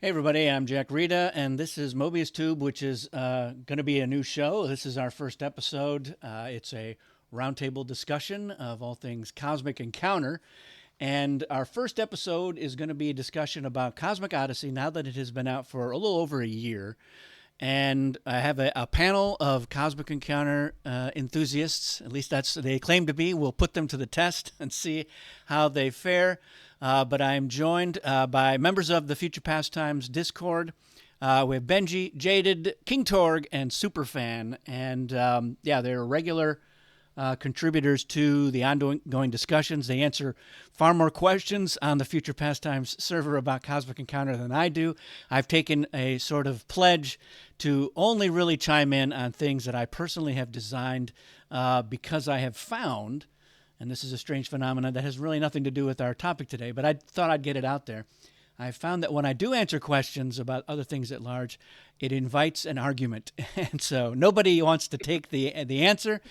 Hey everybody, I'm Jack Rita, and this is Mobius Tube, which is going to be a new show. This is our first episode. It's a roundtable discussion of all things Cosmic Encounter. And our first episode is going to be a discussion about Cosmic Odyssey now that it has been out for a little over a year. And I have a panel of Cosmic Encounter enthusiasts. At least that's they claim to be. We'll put them to the test and see how they fare. But I am joined by members of the Future Pastimes Discord. We have Benji, Jaded, King Torg, and Superfan. And yeah, they're regular contributors to the ongoing discussions. They answer far more questions on the Future Pastimes server about Cosmic Encounter than I do. I've taken a sort of pledge to only really chime in on things that I personally have designed because I have found, and this is a strange phenomenon that has really nothing to do with our topic today, but I thought I'd get it out there. I found that when I do answer questions about other things at large, it invites an argument, and so nobody wants to take the answer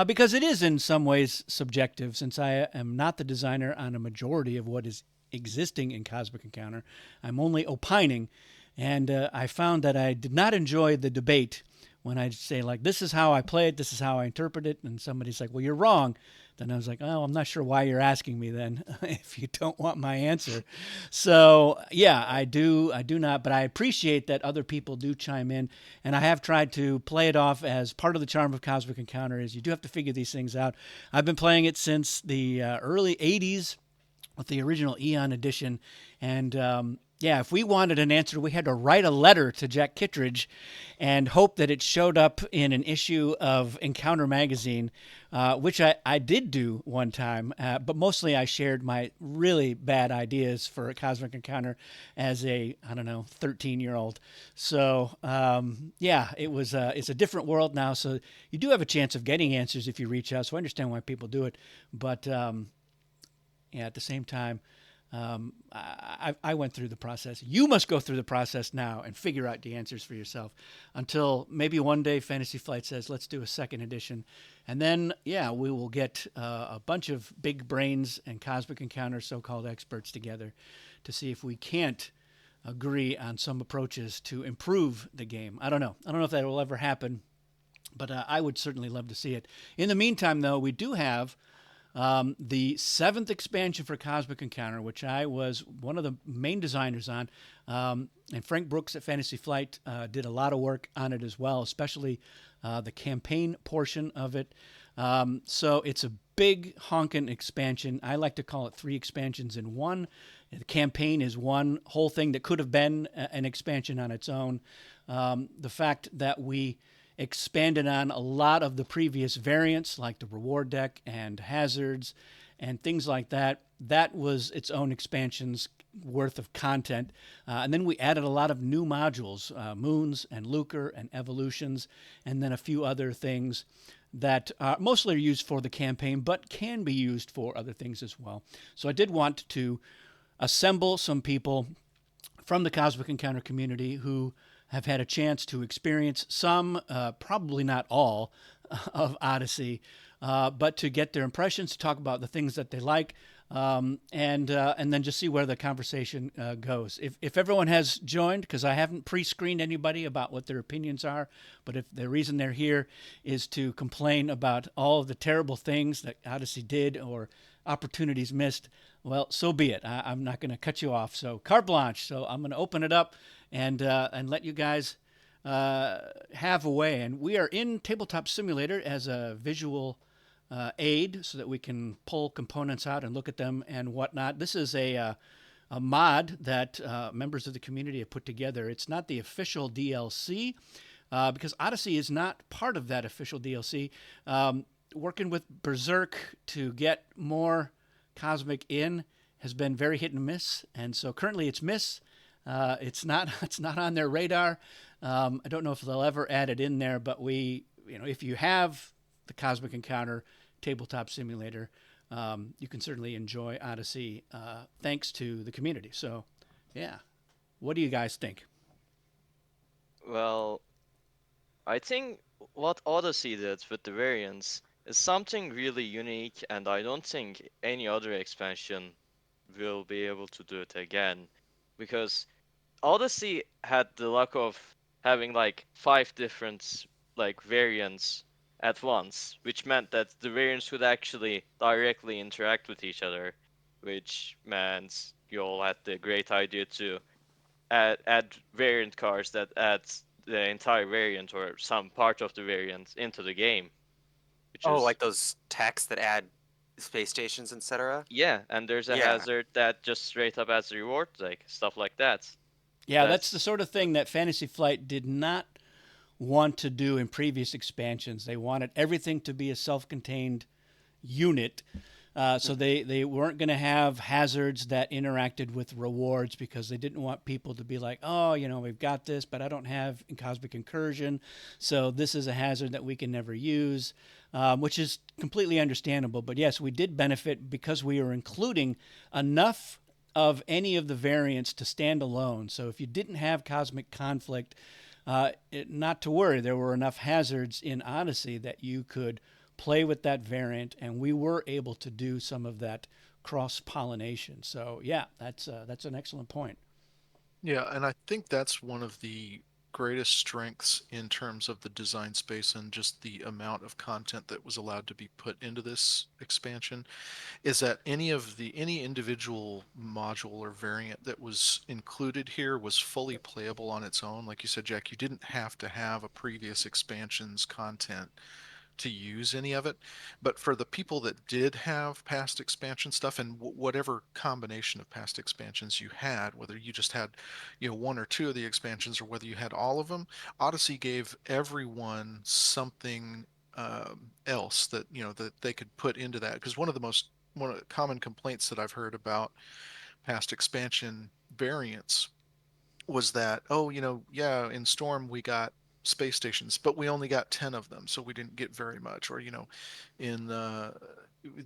because it is in some ways subjective. Since I am not the designer on a majority of what is existing in Cosmic Encounter, I'm only opining, and I found that I did not enjoy the debate when I say like, "This is how I play it, this is how I interpret it," and somebody's like, "Well, you're wrong." Then I was like, "Oh, I'm not sure why you're asking me then, if you don't want my answer." So yeah, I do not, but I appreciate that other people do chime in, and I have tried to play it off as part of the charm of Cosmic Encounter. Is you do have to figure these things out. I've been playing it since the early '80s with the original Eon edition, and yeah, if we wanted an answer, we had to write a letter to Jack Kittredge and hope that it showed up in an issue of Encounter magazine, which I did do one time, but mostly I shared my really bad ideas for a Cosmic Encounter as a, I don't know, 13-year-old. So, yeah, it's a different world now. So you do have a chance of getting answers if you reach out. So I understand why people do it. But yeah, at the same time, I went through the process. You must go through the process now and figure out the answers for yourself until maybe one day Fantasy Flight says, let's do a second edition. And then, yeah, we will get a bunch of big brains and Cosmic Encounter so called experts together to see if we can't agree on some approaches to improve the game. I don't know. I don't know if that will ever happen, but I would certainly love to see it. In the meantime, though, we do have the seventh expansion for Cosmic Encounter, which I was one of the main designers on. And Frank Brooks at Fantasy Flight did a lot of work on it as well, especially the campaign portion of it. So it's a big honkin' expansion. I like to call it three expansions in one. The campaign is one whole thing that could have been an expansion on its own. The fact that we expanded on a lot of the previous variants, like the reward deck and hazards and things like that. That was its own expansion's worth of content. And then we added a lot of new modules, moons and lucre and evolutions, and then a few other things that mostly are used for the campaign, but can be used for other things as well. So I did want to assemble some people from the Cosmic Encounter community who have had a chance to experience some, probably not all, of Odyssey, but to get their impressions, to talk about the things that they like, and then just see where the conversation goes. If everyone has joined, because I haven't pre-screened anybody about what their opinions are, but if the reason they're here is to complain about all of the terrible things that Odyssey did or opportunities missed, well, so be it. I'm not going to cut you off. So carte blanche. So I'm going to open it up and let you guys have a way. And we are in Tabletop Simulator as a visual aid so that we can pull components out and look at them and whatnot. This is a mod that members of the community have put together. It's not the official DLC because Odyssey is not part of that official DLC. Working with Berserk to get more Cosmic in has been very hit and miss, and so currently it's miss. It's not it's not on their radar. I don't know if they'll ever add it in there, but if you have the Cosmic Encounter tabletop simulator, you can certainly enjoy Odyssey thanks to the community. So, yeah, what do you guys think? Well, I think what Odyssey did with the variants is something really unique, and I don't think any other expansion will be able to do it again. Because Odyssey had the luck of having like five different like variants at once, which meant that the variants could actually directly interact with each other, which meant you all had the great idea to add variant cards that adds the entire variant or some part of the variant into the game, which Oh, is like those techs that add space stations, etc. yeah, and there's a Yeah. hazard that just straight up adds a reward, like stuff like that. Yeah, that's the That's sort of thing that Fantasy Flight did not want to do in previous expansions. They wanted everything to be a self-contained unit. So Mhm. they weren't going to have hazards that interacted with rewards because they didn't want people to be like, oh, we've got this, but I don't have Cosmic Incursion. So this is a hazard that we can never use, which is completely understandable. But yes, we did benefit because we were including enough of any of the variants to stand alone. So if you didn't have Cosmic Conflict, not to worry, there were enough hazards in Odyssey that you could play with that variant, and we were able to do some of that cross pollination. So yeah, that's an excellent point. Yeah, and I think that's one of the greatest strengths in terms of the design space and just the amount of content that was allowed to be put into this expansion is that any individual module or variant that was included here was fully playable on its own. Like you said, Jack, you didn't have to have a previous expansion's content to use any of it. But for the people that did have past expansion stuff and whatever combination of past expansions you had, whether you just had, one or two of the expansions or whether you had all of them, Odyssey gave everyone something else that that they could put into that. Because one of the common complaints that I've heard about past expansion variants was that, oh, yeah, in Storm we got space stations, but we only got 10 of them, so we didn't get very much. Or, in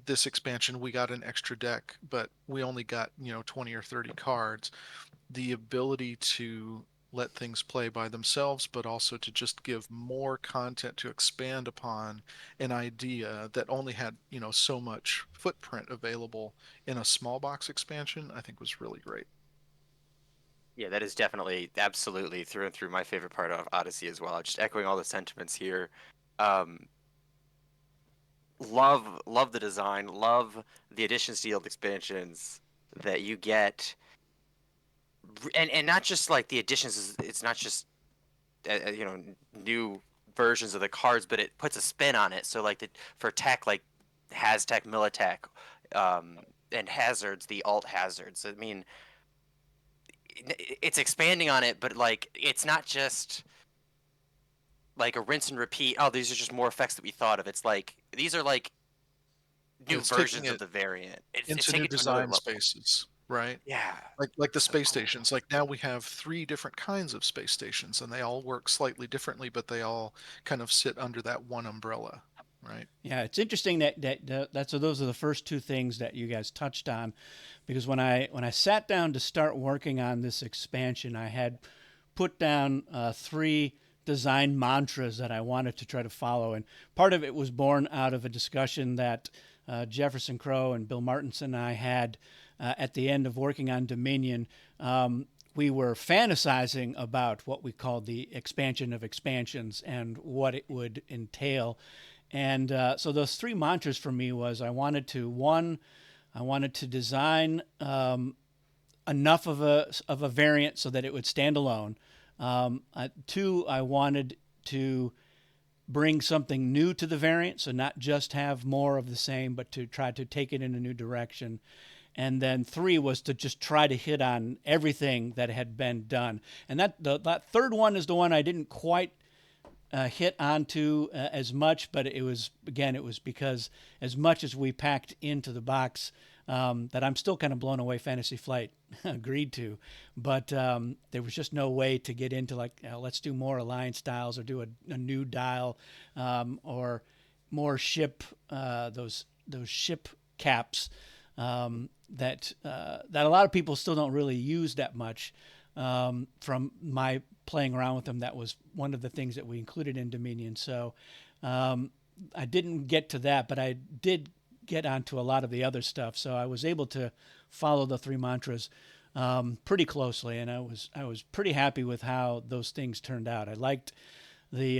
this expansion we got an extra deck, but we only got, 20 or 30 cards. The ability to let things play by themselves, but also to just give more content to expand upon an idea that only had, so much footprint available in a small box expansion, I think was really great. Yeah, that is definitely, absolutely through and through my favorite part of Odyssey as well. Just echoing all the sentiments here. Um, love the design, love the addition sealed expansions that you get, and not just like the additions. It's not just new versions of the cards, but it puts a spin on it. So like for tech, like Tech, Militech, um, and hazards, the alt hazards. I mean, it's expanding on it, but like it's not just like a rinse and repeat. Oh, these are just more effects that we thought of. It's like these are like new It's taking versions of it the variant. It's into new taken to another design level. spaces, right? Yeah, Like the so space cool. stations. Like now we have three different kinds of space stations, and they all work slightly differently, but they all kind of sit under that one umbrella, right? Yeah, it's interesting that's so those are the first two things that you guys touched on, because when I sat down to start working on this expansion, I had put down three design mantras that I wanted to try to follow, and part of it was born out of a discussion that Jefferson Crow and Bill Martinson and I had at the end of working on Dominion. We were fantasizing about what we called the expansion of expansions and what it would entail. And so those three mantras for me was I wanted to design enough of a variant so that it would stand alone. Two, I wanted to bring something new to the variant, so not just have more of the same, but to try to take it in a new direction. And then three was to just try to hit on everything that had been done. And that third one is the one I didn't quite hit onto as much, but it was because as much as we packed into the box, that I'm still kind of blown away. Fantasy Flight agreed to, but there was just no way to get into like let's do more alliance styles or do a new dial or more ship those ship caps that a lot of people still don't really use that much. From my playing around with them, that was one of the things that we included in Dominion. So I didn't get to that, but I did get onto a lot of the other stuff. So I was able to follow the three mantras pretty closely, and I was pretty happy with how those things turned out. I liked the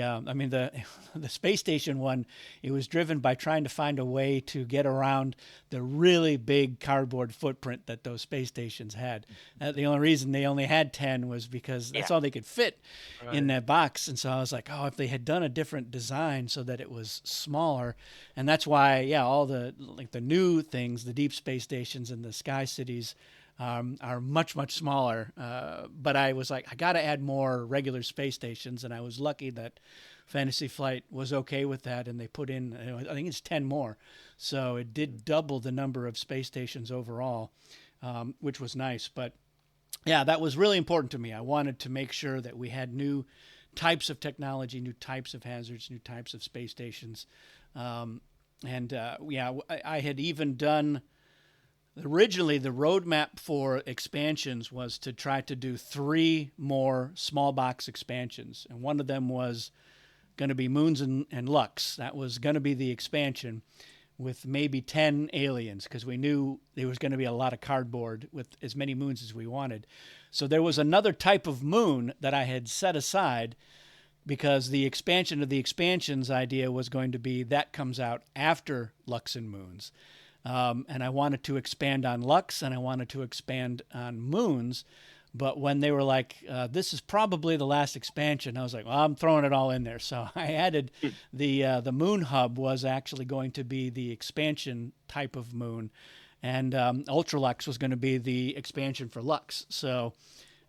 the space station one. It was driven by trying to find a way to get around the really big cardboard footprint that those space stations had. The only reason they only had 10 was because that's Yeah. all they could fit in Right. that box. And so I was like, oh, if they had done a different design so that it was smaller. And that's why, yeah, all the like the new things, the deep space stations and the sky cities are much smaller. But I was like, I got to add more regular space stations, and I was lucky that Fantasy Flight was okay with that, and they put in, I think it's 10 more, so it did double the number of space stations overall, which was nice. But yeah, that was really important to me. I wanted to make sure that we had new types of technology, new types of hazards, new types of space stations. I had even done originally the roadmap for expansions was to try to do 3 more small box expansions, and one of them was going to be Moons and Lux. That was going to be the expansion with maybe 10 aliens because we knew there was going to be a lot of cardboard with as many moons as we wanted. So there was another type of moon that I had set aside because the expansion of the expansions idea was going to be that comes out after Lux and Moons. And I wanted to expand on Lux and I wanted to expand on Moons. But when they were like, this is probably the last expansion, I was like, well, I'm throwing it all in there. So I added the Moon Hub was actually going to be the expansion type of moon. And Ultralux was going to be the expansion for Lux. So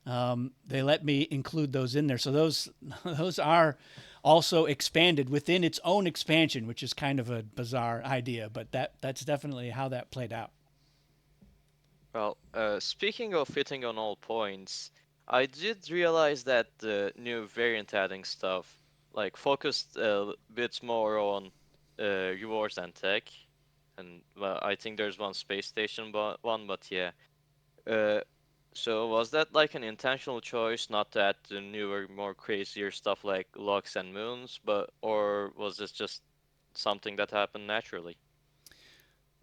they let me include those in there. So those those are also expanded within its own expansion, which is kind of a bizarre idea, but that's definitely how that played out. Well, speaking of hitting on all points, I did realize that the new variant adding stuff like focused a bit more on rewards and tech, and well, I think there's one space station one, but yeah. Uh, so was that like an intentional choice not to add the newer, more crazier stuff like Lux and Moons, but or was this just something that happened naturally?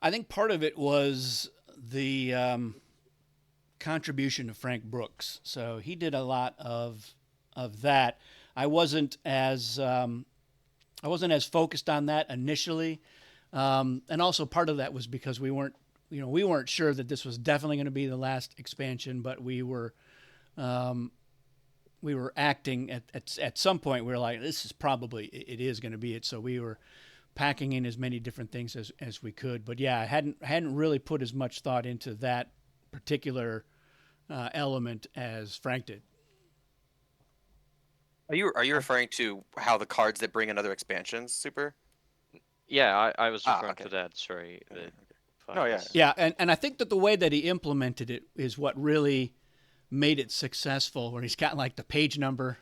I think part of it was the contribution of Frank Brooks. So he did a lot of that. I wasn't as I wasn't as focused on that initially, and also part of that was because we weren't sure that this was definitely going to be the last expansion, but we were acting at some point. We were like, this is probably it is going to be it. So we were packing in as many different things as we could. But yeah, I hadn't really put as much thought into that particular element as Frank did. Are you referring to how the cards that bring in other expansions super? Yeah, I was referring Okay. to that. Sorry, Okay. the No, yeah. files. Yeah, and I think that the way that he implemented it is what really made it successful. Where he's got like the page number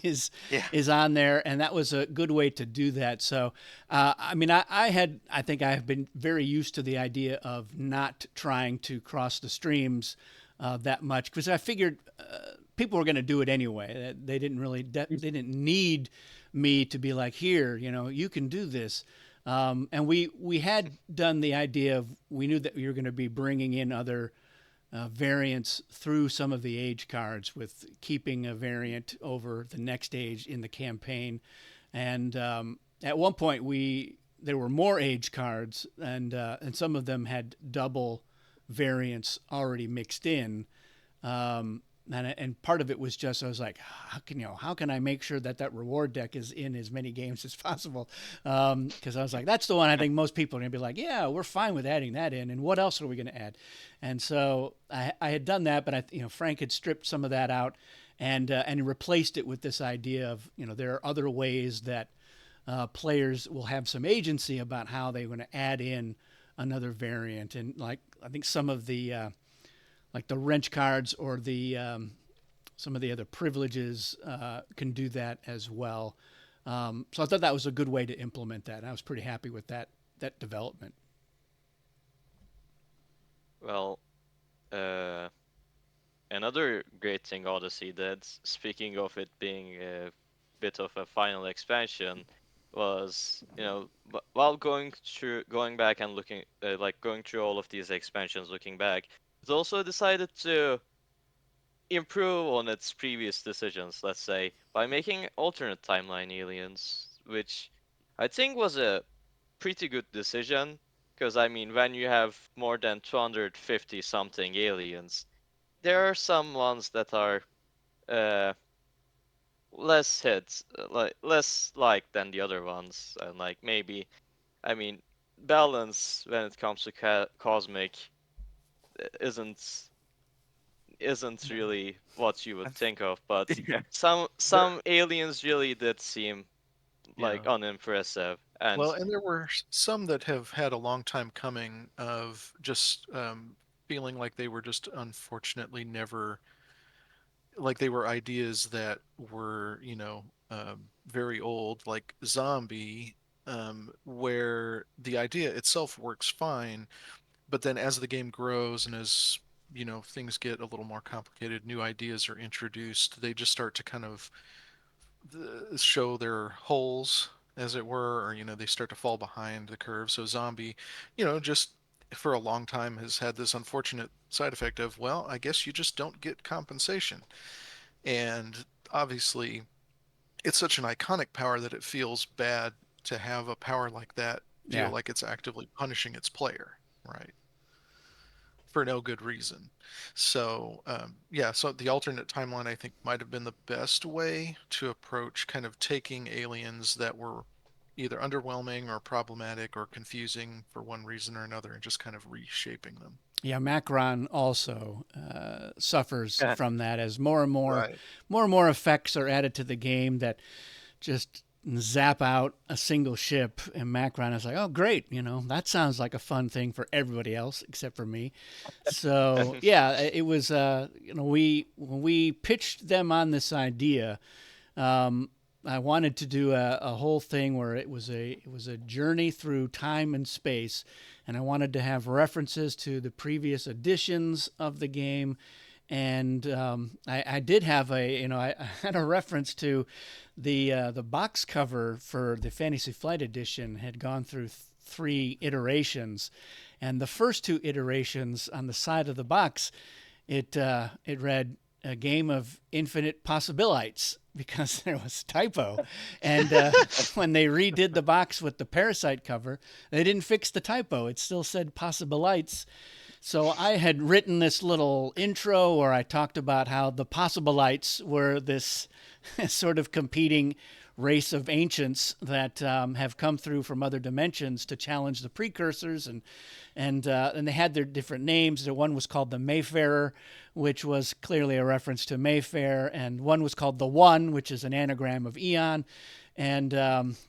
is Yeah. is on there, and that was a good way to do that. So, I think I have been very used to the idea of not trying to cross the streams that much because I figured people were going to do it anyway. They didn't really they didn't need me to be like, here, you can do this. And we had done the idea of we knew that we were going to be bringing in other variants through some of the age cards with keeping a variant over the next age in the campaign. And at one point, there were more age cards, and some of them had double variants already mixed in. And part of it was just I was like, how can I make sure that reward deck is in as many games as possible? Because I was like, that's the one I think most people are gonna be like, yeah, we're fine with adding that in, and what else are we gonna add? And so I had done that, but Frank had stripped some of that out, and replaced it with this idea of there are other ways that players will have some agency about how they're going to add in another variant, and like I think some of the like the wrench cards or the some of the other privileges can do that as well. So I thought that was a good way to implement that. And I was pretty happy with that development. Well, uh, another great thing Odyssey did, speaking of it being a bit of a final expansion, was while going back and looking going through all of these expansions, looking back. it also decided to improve on its previous decisions, let's say, by making alternate timeline aliens, which I think was a pretty good decision. Because, I mean, when you have more than 250 something aliens, there are some ones that are uh, less hits, like less liked than the other ones, and like maybe, I mean, balance when it comes to cosmic isn't really what you would think of, but Yeah. some aliens really did seem Yeah. like unimpressive, Well, and and there were some that have had a long time coming of just feeling like they were just unfortunately never, like they were ideas that were, very old, like zombie, where the idea itself works fine, but then as the game grows and as things get a little more complicated, new ideas are introduced, they just start to kind of show their holes, as it were, or they start to fall behind the curve. So zombie, just for a long time has had this unfortunate side effect of, well, I guess you just don't get compensation. And obviously it's such an iconic power that it feels bad to have a power like that feel Yeah. like it's actively punishing its player, right? For no good reason. So, yeah, so the alternate timeline I think might have been the best way to approach kind of taking aliens that were either underwhelming or problematic or confusing for one reason or another and just kind of reshaping them. Yeah, Macron also suffers Yeah. from that as more and Right. more effects are added to the game that just zap out a single ship. And Macron is like, oh, great, that sounds like a fun thing for everybody else except for me. So yeah, it was. We when we pitched them on this idea, um, I wanted to do a whole thing where it was a journey through time and space, and I wanted to have references to the previous editions of the game, and I did have I had a reference to the box cover for the Fantasy Flight Edition had gone through three iterations, and the first two iterations on the side of the box, it read a game of infinite possibilities because there was a typo. And when they redid the box with the Parasite cover, they didn't fix the typo. It still said possibilites. So I had written this little intro where I talked about how the possibilites were this sort of competing race of ancients that have come through from other dimensions to challenge the precursors, and they had their different names. The one was called the Mayfarer, which was clearly a reference to Mayfair, and one was called the One, which is an anagram of Eon. And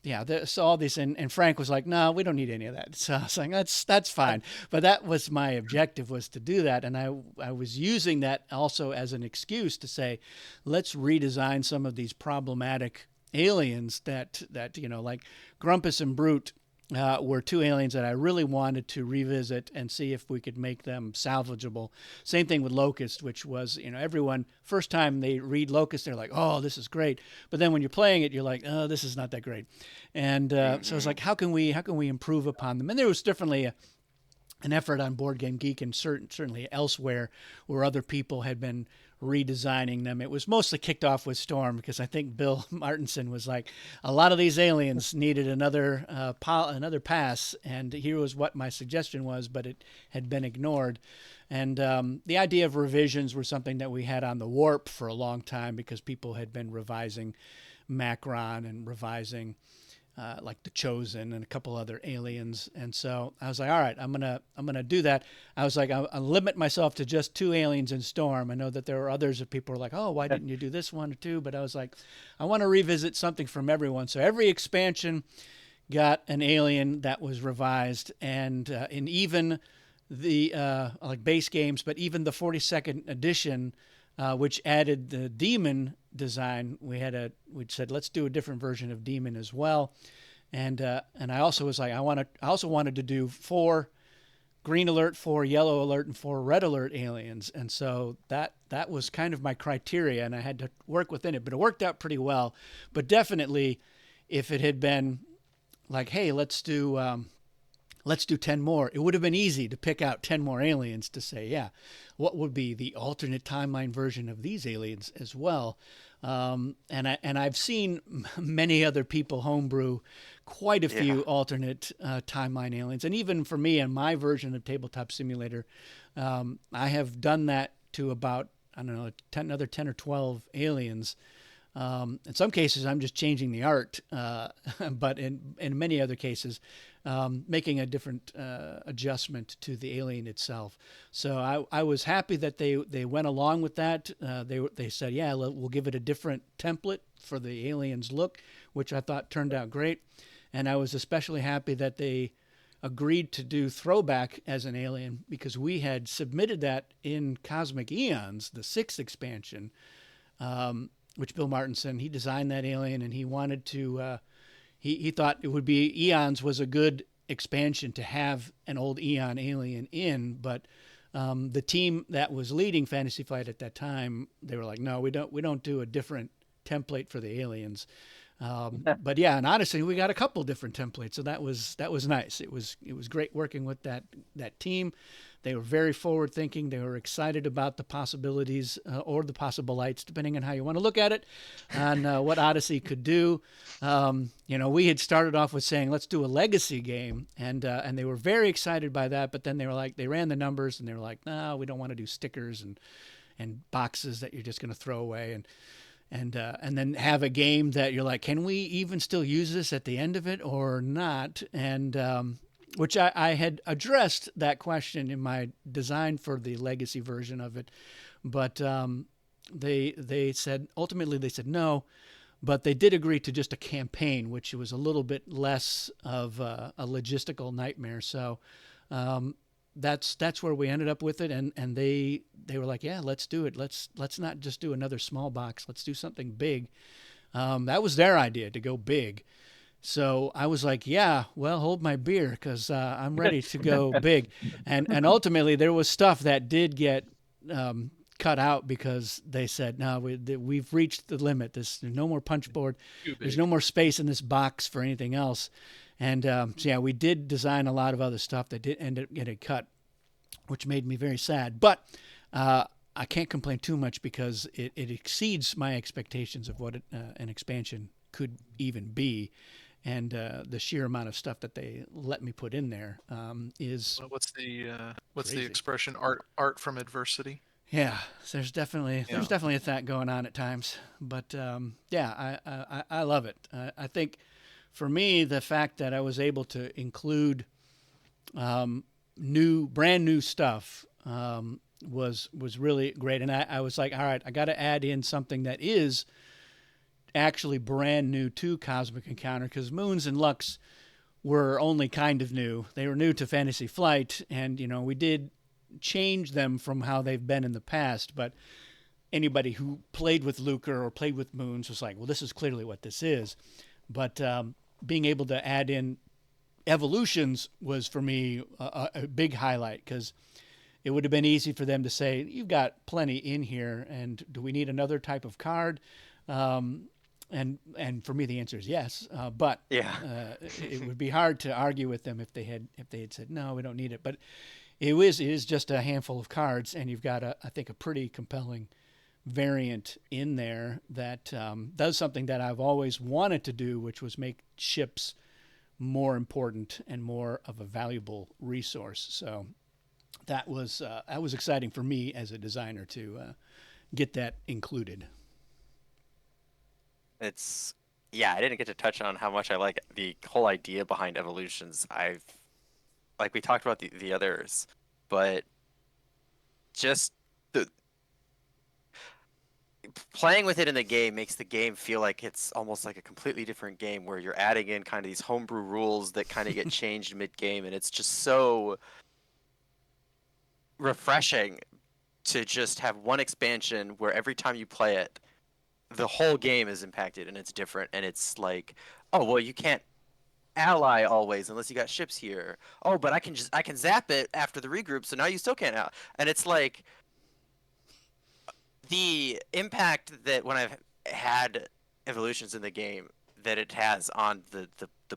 yeah, so all these, and Frank was like, "No, we don't need any of that." So I was like, "That's fine." But that was my objective, was to do that, and I was using that also as an excuse to say, let's redesign some of these problematic aliens that like Grumpus and Brute were two aliens that I really wanted to revisit and see if we could make them salvageable. Same thing with Locust, which was, everyone, first time they read Locust, they're like, oh, this is great. But then when you're playing it, you're like, oh, this is not that great. And so it's like, how can we improve upon them? And there was definitely an effort on Board Game Geek and certainly elsewhere where other people had been redesigning them. It was mostly kicked off with Storm because I think Bill Martinson was like, a lot of these aliens needed another pass, and here was what my suggestion was, but it had been ignored. And the idea of revisions were something that we had on the Warp for a long time because people had been revising Macron and revising like the Chosen and a couple other aliens. And so I was like, all right, I'm gonna do that. I was like, I'll limit myself to just two aliens in Storm. I know that there were others that people were like, oh, why didn't you do this one or two? But I was like, I want to revisit something from everyone. So every expansion got an alien that was revised, and in even the like base games, but even the 42nd edition, which added the demon design. We said let's do a different version of demon as well, and I also was like, I also wanted to do 4 green alert, 4 yellow alert, and 4 red alert aliens, and so that was kind of my criteria, and I had to work within it, but it worked out pretty well. But definitely, if it had been like, hey, let's do let's do 10 more. It would have been easy to pick out 10 more aliens to say, yeah, what would be the alternate timeline version of these aliens as well. And I've seen many other people homebrew quite a few alternate timeline aliens. And even for me, in my version of Tabletop Simulator, I have done that to about, I don't know, another 10 or 12 aliens. In some cases, I'm just changing the art, but in many other cases, making a different adjustment to the alien itself. So I was happy that they went along with that. They said, yeah, we'll give it a different template for the alien's look, which I thought turned out great. And I was especially happy that they agreed to do Throwback as an alien, because we had submitted that in Cosmic Eons, the 6th expansion, which Bill Martinson, he designed that alien, and he wanted to, he thought it would be, Eons was a good expansion to have an old Eon alien in, but the team that was leading Fantasy Flight at that time, they were like, no, we don't do a different template for the aliens. But yeah, and honestly, we got a couple different templates, so that was nice. It was great working with that team. They were very forward thinking. They were excited about the possibilities or the possible lights, depending on how you want to look at it, on what Odyssey could do. We had started off with saying, let's do a legacy game, and they were very excited by that. But then they ran the numbers, and they were like, no, we don't want to do stickers and boxes that you're just going to throw away, and then have a game that you're like, can we even still use this at the end of it or not? And which I had addressed that question in my design for the legacy version of it, but they said, ultimately they said no, but they did agree to just a campaign, which was a little bit less of a logistical nightmare. So that's where we ended up with it, and they were like, yeah, let's do it. Let's not just do another small box. Let's do something big. That was their idea, to go big. So I was like, yeah, well, hold my beer, because I'm ready to go big. And ultimately, there was stuff that did get cut out, because they said, no, we've reached the limit. There's no more punch board. There's no more space in this box for anything else. And so yeah, we did design a lot of other stuff that did end up getting cut, which made me very sad. But I can't complain too much, because it exceeds my expectations of what an expansion could even be. And the sheer amount of stuff that they let me put in there is Well, what's the crazy. expression? Art from adversity. Yeah, there's definitely a that going on at times, but yeah, I love it. I think for me, the fact that I was able to include brand new stuff was really great, and I was like, all right, I got to add in something that is actually brand new to Cosmic Encounter, because Moons and Lux were only kind of new. They were new to Fantasy Flight, and we did change them from how they've been in the past, but anybody who played with Lucre or played with Moons was like, well, this is clearly what this is. But being able to add in evolutions was, for me, a big highlight, because it would have been easy for them to say, you've got plenty in here, and do we need another type of card? And for me, the answer is yes. But it would be hard to argue with them if they had said, no, we don't need it. But it is just a handful of cards, and you've got I think a pretty compelling variant in there that does something that I've always wanted to do, which was make ships more important and more of a valuable resource. So that was exciting for me as a designer to get that included. I didn't get to touch on how much I like the whole idea behind evolutions. Like we talked about the others, but just playing with it in the game makes the game feel like it's almost like a completely different game, where you're adding in kind of these homebrew rules that kind of get changed mid-game, and it's just so refreshing to just have one expansion where every time you play it, the whole game is impacted and it's different, and it's like, oh, well, you can't ally always unless you got ships here. Oh, but I can zap it after the regroup, so now you still can't ally. And it's like the impact that when I've had evolutions in the game that it has on the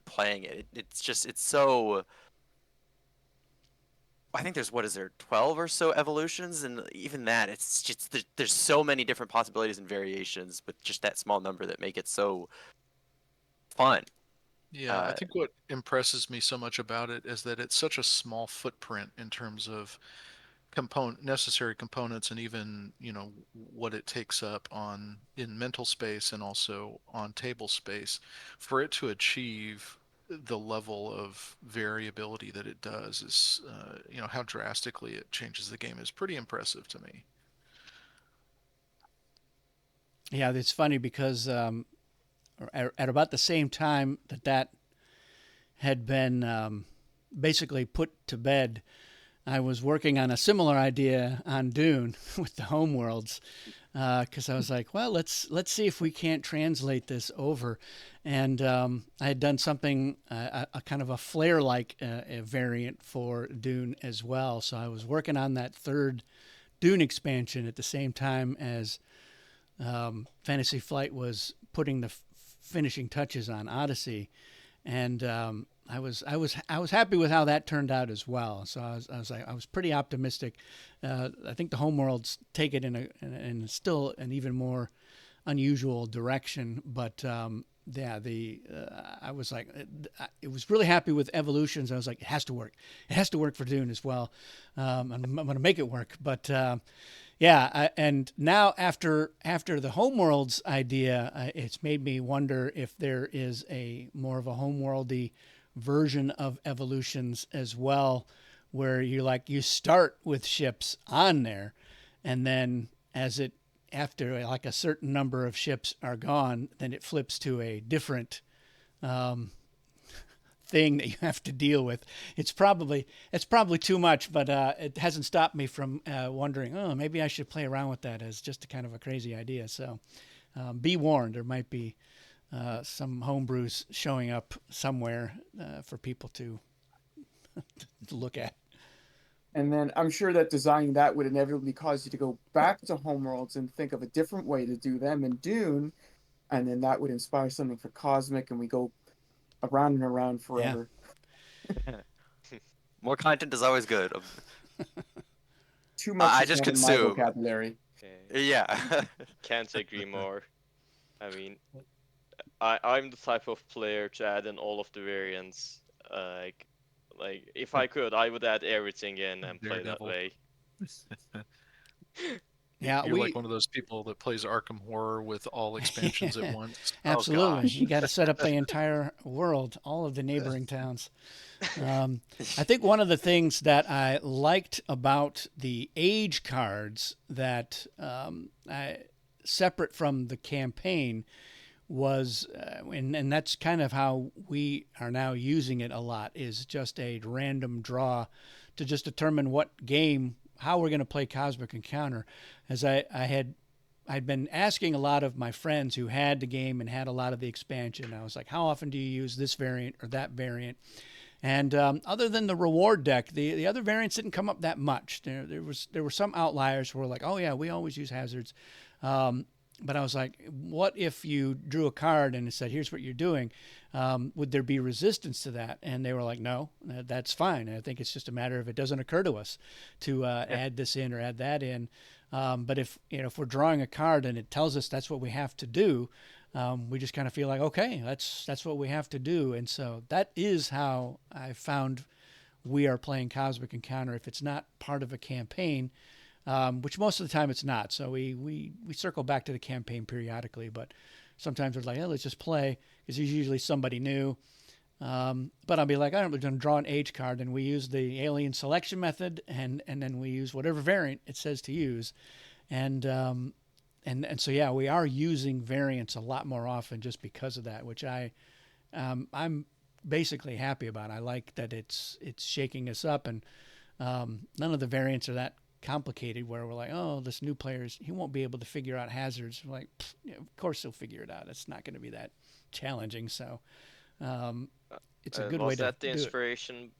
playing it, it's so I think there's, what is there, 12 or so evolutions, and even that, it's just there's so many different possibilities and variations with just that small number that make it so fun. Yeah, I Uh, think what impresses me so much about it is that it's such a small footprint in terms of necessary components, and even, what it takes up on in mental space and also on table space for it to achieve the level of variability that it does. Is how drastically it changes the game is pretty impressive to me. Yeah, it's funny because at about the same time that had been basically put to bed, I was working on a similar idea on Dune with the homeworlds, because I was like, well, let's see if we can't translate this over, and I had done something a kind of a flare-like a variant for Dune as well. So I was working on that third Dune expansion at the same time as Fantasy Flight was putting the finishing touches on Odyssey, and I was happy with how that turned out as well. So I was pretty optimistic. I think the homeworlds take it in still an even more unusual direction, but yeah, I was like, it was really happy with evolutions. I was like, it has to work. It has to work for Dune as well. I'm going to make it work, but. Yeah, and now after the homeworlds idea, it's made me wonder if there is a more of a homeworldy version of evolutions as well, where you start with ships on there, and then as it after like a certain number of ships are gone, then it flips to a different thing that you have to deal with. It's probably too much, but it hasn't stopped me from wondering, oh, maybe I should play around with that as just a kind of a crazy idea. So be warned, there might be some homebrews showing up somewhere for people to look at. And then I'm sure that designing that would inevitably cause you to go back to homeworlds and think of a different way to do them in Dune, and then that would inspire something for Cosmic, and we go around and around Yeah. forever. More content is always good. Too much I is just not in my consume. vocabulary. Okay. Yeah. Can't agree more. I mean, I'm the type of player to add in all of the variants. Like, like if I could, I would add everything in and play that Daredevil. way. Yeah, You're like one of those people that plays Arkham Horror with all expansions at once. Oh absolutely. gosh. You got to set up the entire world, all of the neighboring towns. I think one of the things that I liked about the age cards that separate from the campaign was, and that's kind of how we are now using it a lot, is just a random draw to just determine what game, how we're going to play Cosmic Encounter. As I'd been asking a lot of my friends who had the game and had a lot of the expansion. I was like, how often do you use this variant or that variant? And other than the reward deck, the other variants didn't come up that much. There were some outliers who were like, oh yeah, we always use hazards. But I was like, what if you drew a card and it said, here's what you're doing? Would there be resistance to that? And they were like, no, that's fine. I think it's just a matter of it doesn't occur to us to add this in or add that in. But if we're drawing a card and it tells us that's what we have to do, we just kind of feel like, okay, that's what we have to do. And so that is how I found we are playing Cosmic Encounter. If it's not part of a campaign, which most of the time it's not. So we circle back to the campaign periodically, but sometimes we're like, oh, let's just play, because there's usually somebody new. But I'll be like, I'm going to draw an age card, and we use the alien selection method, and then we use whatever variant it says to use. And so, yeah, we are using variants a lot more often just because of that, which I'm basically happy about. I like that it's shaking us up, and none of the variants are that complicated where we're like, oh, this new player, he won't be able to figure out hazards. We're like, yeah, of course he'll figure it out. It's not going to be that challenging. So it's a good way Was to that the do it. inspiration?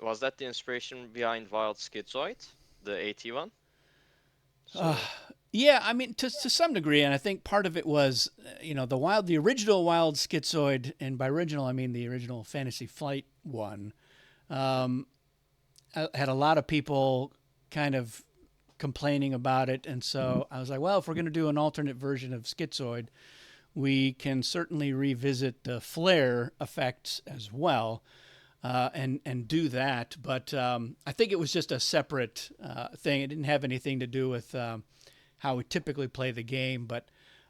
Was that the inspiration behind Wild Schizoid, the AT one? So, Yeah, I mean, to some degree, and I think part of it was, the original Wild Schizoid, and by original I mean the original Fantasy Flight one. I had a lot of people kind of complaining about it, and so I was like, well, if we're going to do an alternate version of Schizoid, we can certainly revisit the flare effects as well, and do that. But I think it was just a separate thing. It didn't have anything to do with how we typically play the game. But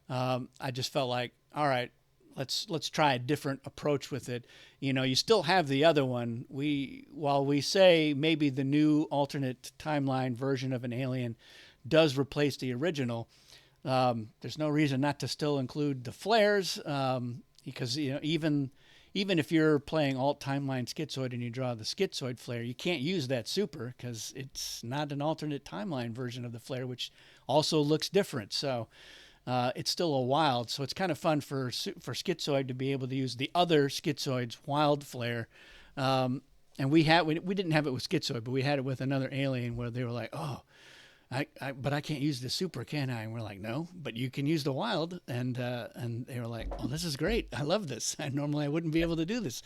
I just felt like, all right, let's try a different approach with it. You still have the other one. While we say maybe the new alternate timeline version of an Alien does replace the original, there's no reason not to still include the flares, because even if you're playing alt timeline Schizoid and you draw the Schizoid flare, you can't use that super because it's not an alternate timeline version of the flare, which also looks different. So it's still a wild. So it's kind of fun for Schizoid to be able to use the other Schizoid's wild flare. And we didn't have it with Schizoid, but we had it with another alien where they were like, oh, but I can't use the super, can I? And we're like, no, but you can use the wild. And they were like, oh, this is great. I love this. Normally I wouldn't be able to do this.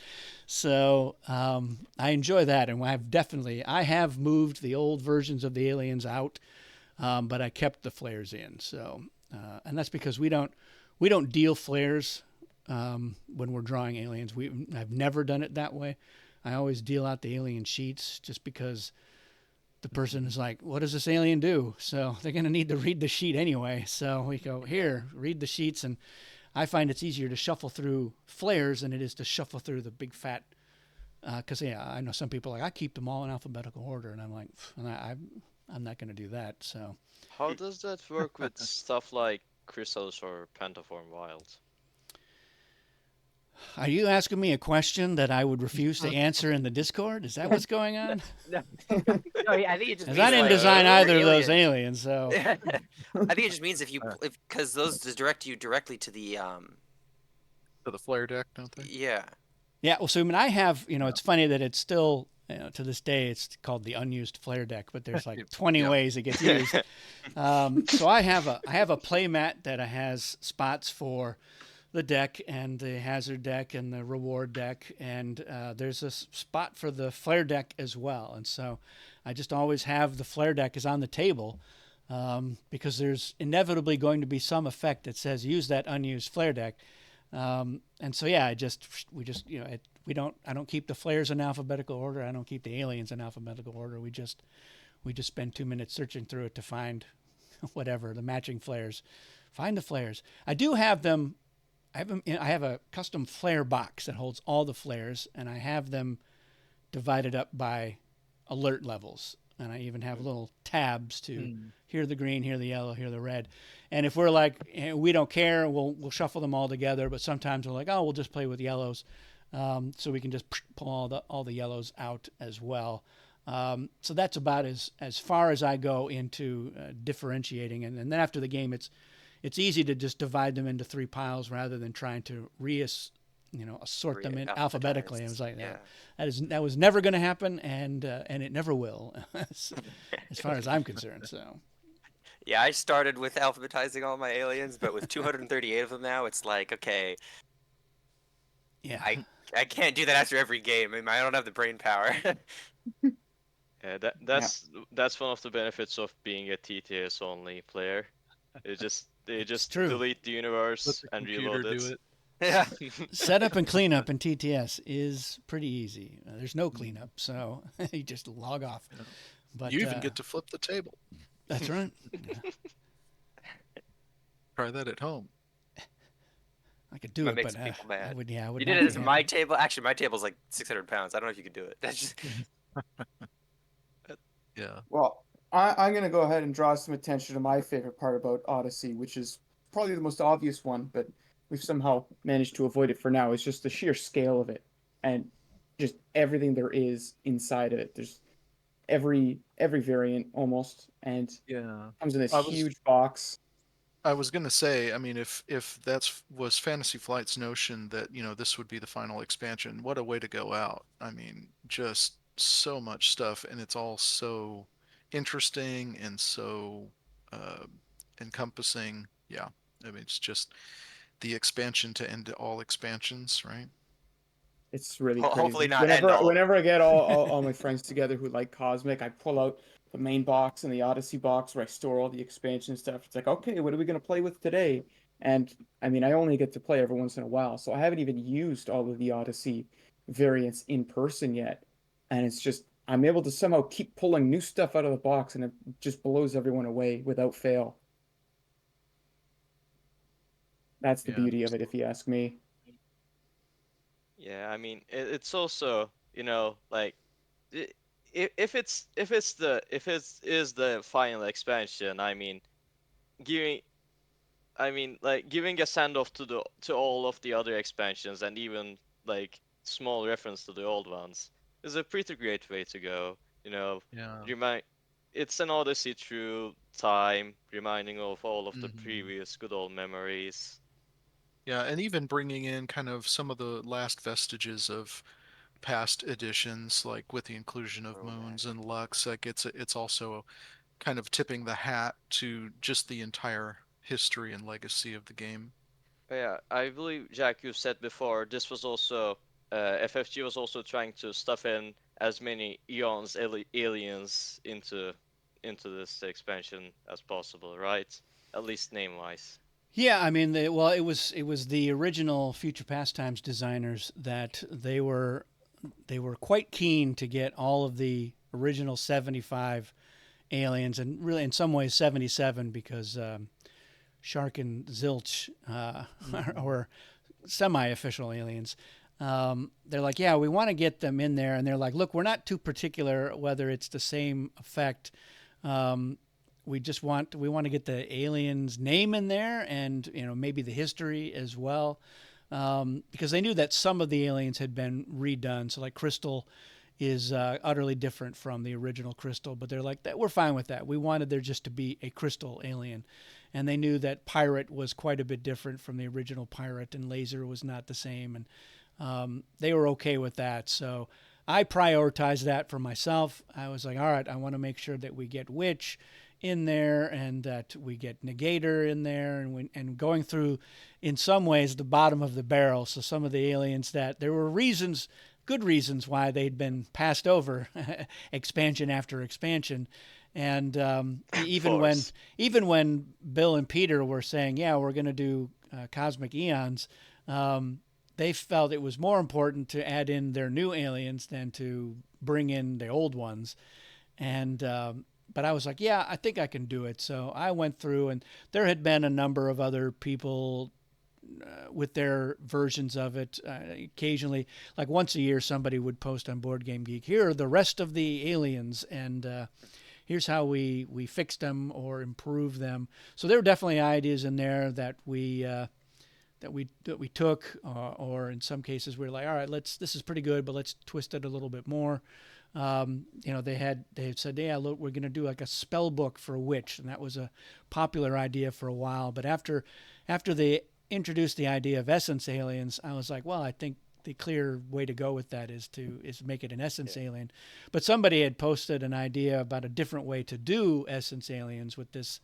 So I enjoy that. And I have moved the old versions of the aliens out, but I kept the flares in. So, and that's because we don't deal flares when we're drawing aliens. I've never done it that way. I always deal out the alien sheets just because the person is like, what does this alien do? So they're going to need to read the sheet anyway. So we go, here, read the sheets. And I find it's easier to shuffle through flares than it is to shuffle through the big fat. Because, I know some people are like, I keep them all in alphabetical order. And I'm like, I'm not going to do that. So How does that work with stuff like Chrysalis or Pentaform Wild? are you asking me a question that I would refuse to answer in the Discord? Is that what's going on? No, no, I think it just Because means I didn't like, design your either of those alien- aliens. So I think it just means if because those just direct you directly to the To the flare deck, don't they? yeah. yeah, well, so I mean, I have, it's funny that it's still, to this day, it's called the unused flare deck, but there's like 20 Yeah. ways it gets used. So I have a play mat that has spots for the deck and the hazard deck and the reward deck, and there's a spot for the flare deck as well. And so I just always have the flare deck is on the table, because there's inevitably going to be some effect that says use that unused flare deck. And so yeah, I don't keep the flares in alphabetical order. I don't keep the aliens in alphabetical order. We just spend 2 minutes searching through it to find whatever the matching flares. Find the flares. I do have them. I have a custom flare box that holds all the flares, and I have them divided up by alert levels. And I even have little tabs to here the green, here the yellow, here the red. And if we're like, we don't care, we'll shuffle them all together. But sometimes we're like, oh, we'll just play with yellows, so we can just pull all the yellows out as well. So that's about as far as I go into differentiating. And then after the game, it's easy to just divide them into 3 piles rather than trying to assort them in alphabetically. I was like, yeah. that was never going to happen, and it never will, as far as I'm concerned. So Yeah, I started with alphabetizing all my aliens, but with 238 of them now, it's like, okay, yeah, I can't do that after every game. I mean, I don't have the brain power. Yeah, that's one of the benefits of being a TTS only player. They just true. delete the Let universe the and computer reload do it. Yeah. setup and cleanup in TTS is pretty easy. There's no cleanup, so you just log off. Yeah. But You even get to flip the table. that's right. Try that at home. I could do That it, makes but people mad. I would You not did be it as happy. my table. Actually, my table's like 600 pounds. I don't know if you could do it. That's just Yeah. Well, I'm going to go ahead and draw some attention to my favorite part about Odyssey, which is probably the most obvious one, but we've somehow managed to avoid it for now. It's just the sheer scale of it and just everything there is inside of it. There's every variant almost, and Yeah. comes in this I was huge box. I was gonna say, I mean, if that's was Fantasy Flight's notion that, this would be the final expansion, what a way to go out. I mean, just so much stuff, and it's all so interesting and so uh, encompassing. Yeah. I mean, it's just the expansion to end all expansions, right? It's really Hopefully crazy. not end all. Whenever I get all my friends together who like Cosmic, I pull out the main box and the Odyssey box where I store all the expansion stuff. It's like, okay, what are we gonna play with today? And I mean, I only get to play every once in a while, so I haven't even used all of the Odyssey variants in person yet. And it's just I'm able to somehow keep pulling new stuff out of the box, and it just blows everyone away without fail. That's the Yeah. beauty of it, if you ask me. Yeah, I mean, it's also, like, i- if it's is the final expansion, I mean, giving like giving a send off to all of the other expansions, and even like small reference to the old ones, is a pretty great way to go. Yeah. Remind It's an odyssey through time, reminding of all of the Hmm. previous good old memories. Yeah, and even bringing in kind of some of the last vestiges of past editions, like with the inclusion of Oh man. moons and Lux, like it's also kind of tipping the hat to just the entire history and legacy of the game. Yeah, I believe, Jack, you said before this was also FFG was also trying to stuff in as many eons aliens into this expansion as possible, right? At least name-wise. Yeah, I mean, well, it was the original Future Pastimes designers that they were quite keen to get all of the original 75 aliens, and really in some ways 77, because Shark and Zilch Hmm. or semi-official aliens. They're like, yeah, we want to get them in there, and they're like, look, we're not too particular whether it's the same effect. Um, we want to get the aliens' name in there, and maybe the history as well, because they knew that some of the aliens had been redone. So like Crystal is utterly different from the original Crystal, but they're like that. We're fine with that. We wanted there just to be a Crystal alien, and they knew that Pirate was quite a bit different from the original Pirate, and Laser was not the same, and they were okay with that. So I prioritized that for myself. I was like, all right, I want to make sure that we get Witch in there, and that we get Negator in there, and going through, in some ways, the bottom of the barrel. So some of the aliens that there were reasons, good reasons why they'd been passed over, expansion after expansion. And Of when course. even when Bill and Peter were saying, yeah, we're going to do Cosmic Eons, they felt it was more important to add in their new aliens than to bring in the old ones. And but I was like, yeah, I think I can do it. So I went through, and there had been a number of other people with their versions of it. Occasionally, like once a year, somebody would post on Board Game Geek, here are the rest of the aliens, and here's how we fixed them or improved them. So there were definitely ideas in there that we took, or in some cases we were like, all right, this is pretty good, but let's twist it a little bit more. They had said, yeah, look, we're going to do like a spell book for a witch, and that was a popular idea for a while. But after they introduced the idea of essence aliens, I was like, well, I think the clear way to go with that is make it an essence Yeah. alien. But somebody had posted an idea about a different way to do essence aliens with this,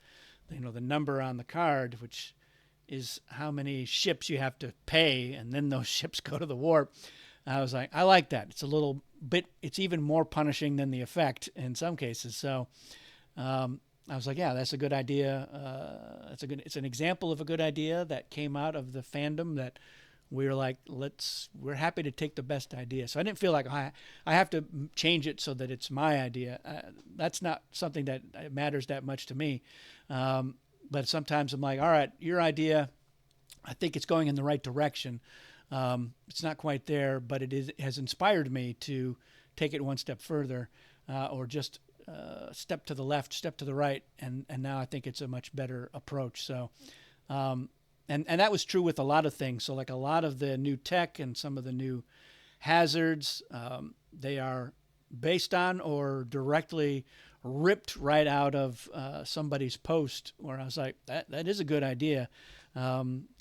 the number on the card, which is how many ships you have to pay, and then those ships go to the warp. I was like, I like that. It's a little bit. It's even more punishing than the effect in some cases. So I was like, yeah, that's a good idea. It's an example of a good idea that came out of the fandom that we were like, we're happy to take the best idea. So I didn't feel like I have to change it so that it's my idea. That's not something that matters that much to me. But sometimes I'm like, all right, your idea, I think it's going in the right direction. It's not quite there, but it has inspired me to take it one step further, or just step to the left, step to the right, and now I think it's a much better approach. So, and that was true with a lot of things. So like a lot of the new tech and some of the new hazards, they are based on or directly ripped right out of somebody's post, where I was like, that is a good idea.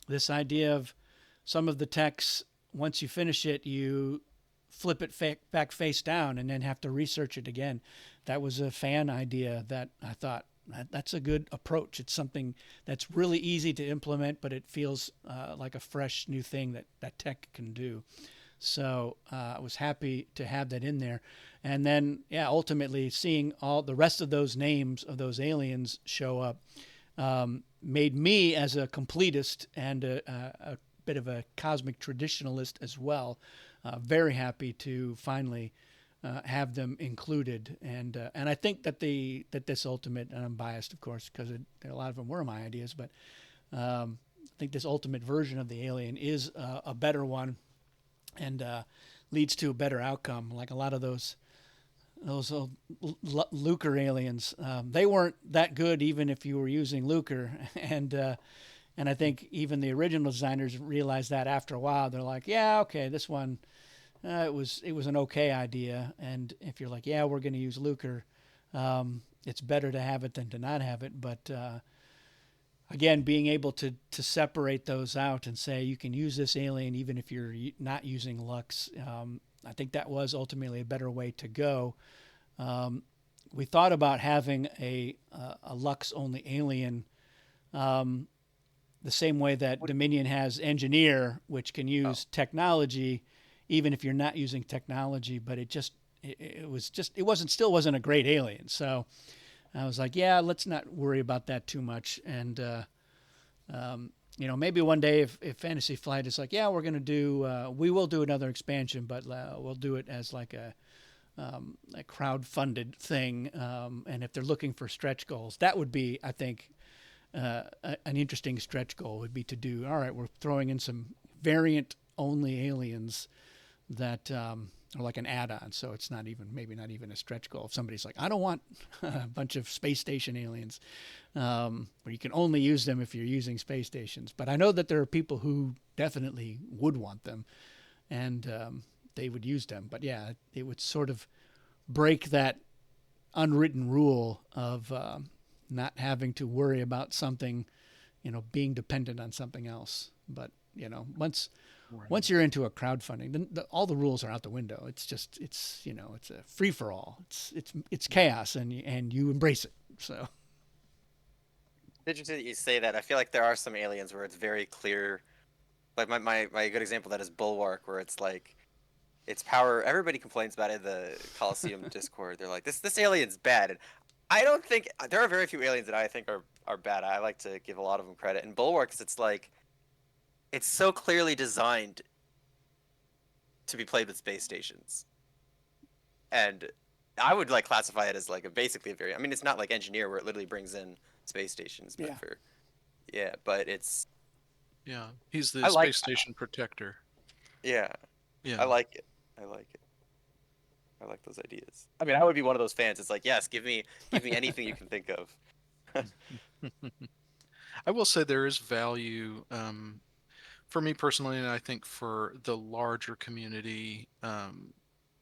This idea of some of the techs, once you finish it, you flip it back face down and then have to research it again. That was a fan idea that I thought that's a good approach. It's something that's really easy to implement, but it feels like a fresh new thing that tech can do. So I was happy to have that in there. And then, yeah, ultimately seeing all the rest of those names of those aliens show up made me, as a completist and a bit of a cosmic traditionalist as well, very happy to finally have them included. And I think that this ultimate, and I'm biased, of course, because a lot of them were my ideas, but I think this ultimate version of the alien is a better one and leads to a better outcome. Like a lot of those Lucre aliens, they weren't that good even if you were using Lucre, and I think even the original designers realized that after a while. They're like, yeah, okay, this one it was an okay idea, and if you're like, yeah, we're going to use Lucre, it's better to have it than to not have it. But again, being able to separate those out and say you can use this alien even if you're not using Lux, I think that was ultimately a better way to go. We thought about having a Lux only alien, the same way that Dominion has Engineer, which can use technology even if you're not using technology. But it wasn't a great alien. So I was like, yeah, let's not worry about that too much. And maybe one day if Fantasy Flight is like, yeah, we will do another expansion, but we'll do it as like a crowd-funded thing. And if they're looking for stretch goals, that would be, I think, an interesting stretch goal would be to do, all right, we're throwing in some variant-only aliens that are like an add-on. So it's maybe not even a stretch goal. If somebody's like, I don't want a bunch of space station aliens, where you can only use them if you're using space stations. But I know that there are people who definitely would want them, and they would use them. But yeah, it would sort of break that unwritten rule of not having to worry about something, being dependent on something else. But once you're into a crowdfunding, then all the rules are out the window. It's a free for all. It's chaos, and you embrace it. So. It's interesting that you say that. I feel like there are some aliens where it's very clear. Like my good example of that is Bulwark, where it's like its power. Everybody complains about it in the Coliseum Discord. They're like, this alien's bad. And I don't think there are very few aliens that I think are bad. I like to give a lot of them credit. And Bulwarks, it's like it's so clearly designed to be played with space stations, and I would like classify it as like basically a variant. I mean, it's not like Engineer where it literally brings in space stations, but but it's he's the I like space station protector. yeah Yeah. I like it. I like it. I like those ideas. I mean, I would be one of those fans. It's like, yes, give me anything you can think of. I will say there is value for me personally, and I think for the larger community,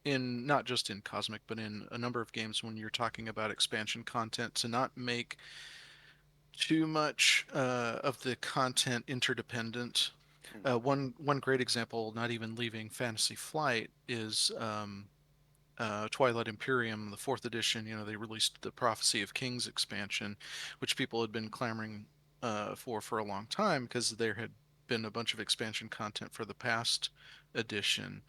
in not just in Cosmic, but in a number of games when you're talking about expansion content, to not make too much of the content interdependent. One great example, not even leaving Fantasy Flight, is Twilight Imperium, the fourth edition. They released the Prophecy of Kings expansion, which people had been clamoring for a long time because there had been a bunch of expansion content for the past edition.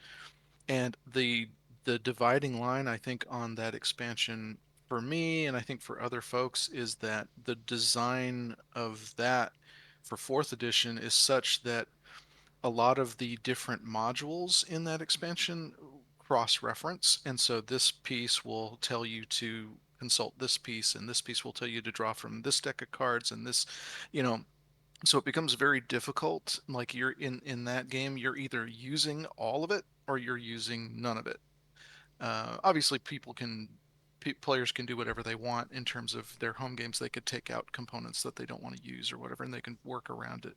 And the dividing line, I think, on that expansion for me, and I think for other folks, is that the design of that for fourth edition is such that a lot of the different modules in that expansion cross-reference, and so this piece will tell you to consult this piece, and this piece will tell you to draw from this deck of cards, and this, you know, so it becomes very difficult. Like you're in that game, you're either using all of it or you're using none of it. Obviously, players can do whatever they want in terms of their home games. They could take out components that they don't want to use or whatever, and they can work around it.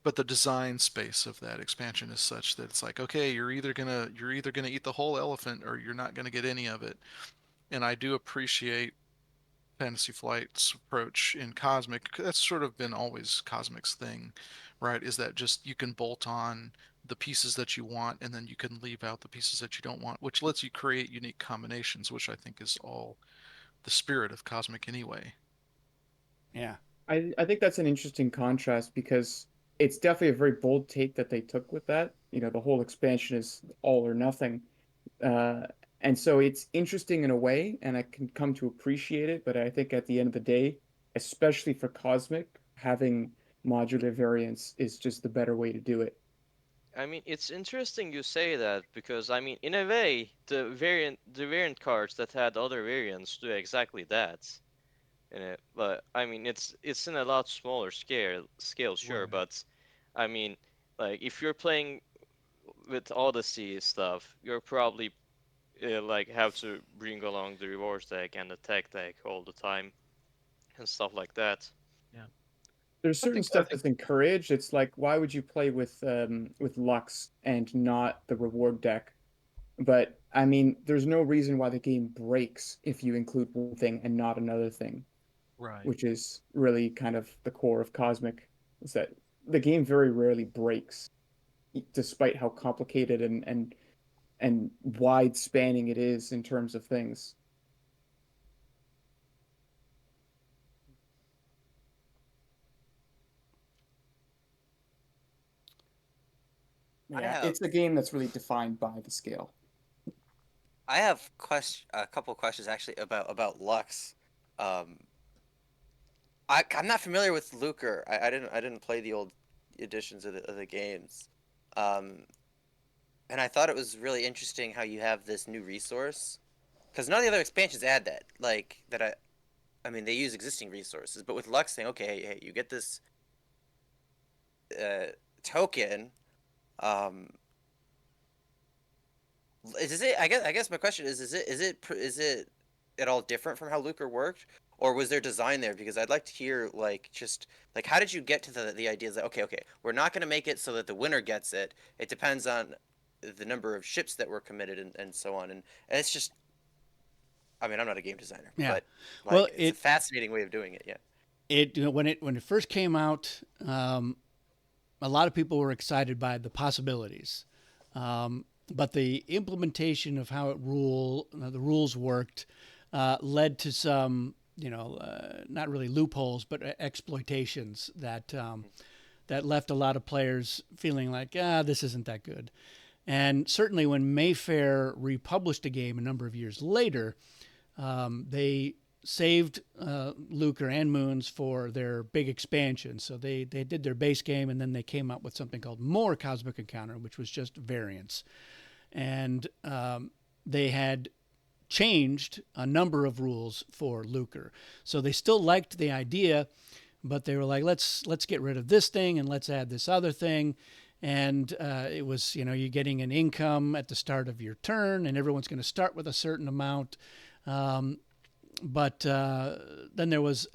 But the design space of that expansion is such that it's like, okay, you're either gonna eat the whole elephant or you're not gonna get any of it. And I do appreciate Fantasy Flight's approach in Cosmic. That's sort of been always Cosmic's thing, right? Is that just you can bolt on the pieces that you want and then you can leave out the pieces that you don't want, which lets you create unique combinations, which I think is all the spirit of Cosmic anyway. Yeah. I think that's an interesting contrast because it's definitely a very bold take that they took with that. the whole expansion is all or nothing. Uh, and so it's interesting in a way, and I can come to appreciate it. But I think at the end of the day, especially for Cosmic, having modular variants is just the better way to do it. I mean, it's interesting you say that because I mean, in a way, the variant cards that had other variants do exactly that. In it, but I mean, it's in a lot smaller scale, sure, Right. but I mean, like if you're playing with Odyssey stuff, you're probably like have to bring along the rewards deck and the tech deck all the time and stuff like that. Yeah. There's I certain think I stuff think that's encouraged. It's like, why would you play with Lux and not the reward deck? But I mean, there's no reason why the game breaks if you include one thing and not another thing, right. which is really kind of the core of Cosmic. Is that the game very rarely breaks, despite how complicated and wide spanning it is in terms of things. I Yeah, have it's a game that's really defined by the scale. I have a couple questions actually about Lux. Um, I'm not familiar with Lucre. I didn't play the old editions of the games. Um, and I thought it was really interesting how you have this new resource because none of the other expansions add that. Like that I mean they use existing resources, but with Lux saying, okay, hey, you get this uh, token. Um, is it? I guess my question is it at all different from how Lucre worked, or was there design there? Because I'd like to hear like just like how did you get to the idea that okay, we're not going to make it so that the winner gets it. It depends on the number of ships that were committed and so on, and it's just I mean I'm not a game designer, Yeah. but Well, like it's a fascinating way of doing it. Yeah. when it first came out, a lot of people were excited by the possibilities, but the implementation of how the rules worked, led to some, not really loopholes, but exploitations that left a lot of players feeling like, this isn't that good. And certainly when Mayfair republished a game a number of years later, they saved Lucre and Moons for their big expansion. So they did their base game, and then they came up with something called More Cosmic Encounter, which was just variants. And they had changed a number of rules for Lucre. So they still liked the idea, but they were like, let's get rid of this thing and let's add this other thing. And it was, you're getting an income at the start of your turn, and everyone's going to start with a certain amount. But then there was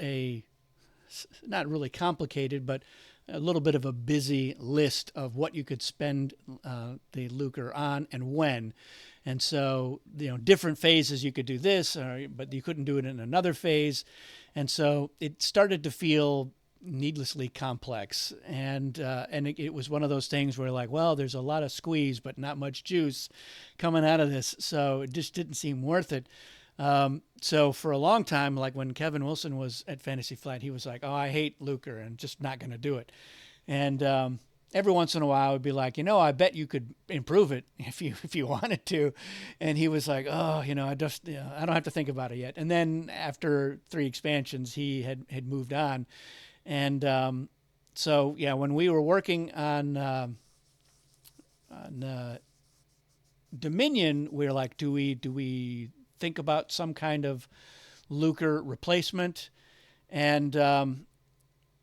not really complicated, but a little bit of a busy list of what you could spend the lucre on and when. And so, different phases you could do this, but you couldn't do it in another phase. And so it started to feel needlessly complex. And it was one of those things where like, well, there's a lot of squeeze, but not much juice coming out of this. So it just didn't seem worth it. So for a long time, like when Kevin Wilson was at Fantasy Flight, he was like, "Oh, I hate lucre and just not going to do it." And every once in a while, I would be like, I bet you could improve it if you wanted to. And he was like, "Oh, I just I don't have to think about it yet." And then after 3 expansions, he had moved on. And so yeah, when we were working on Dominion, we were like, do we think about some kind of lucre replacement? And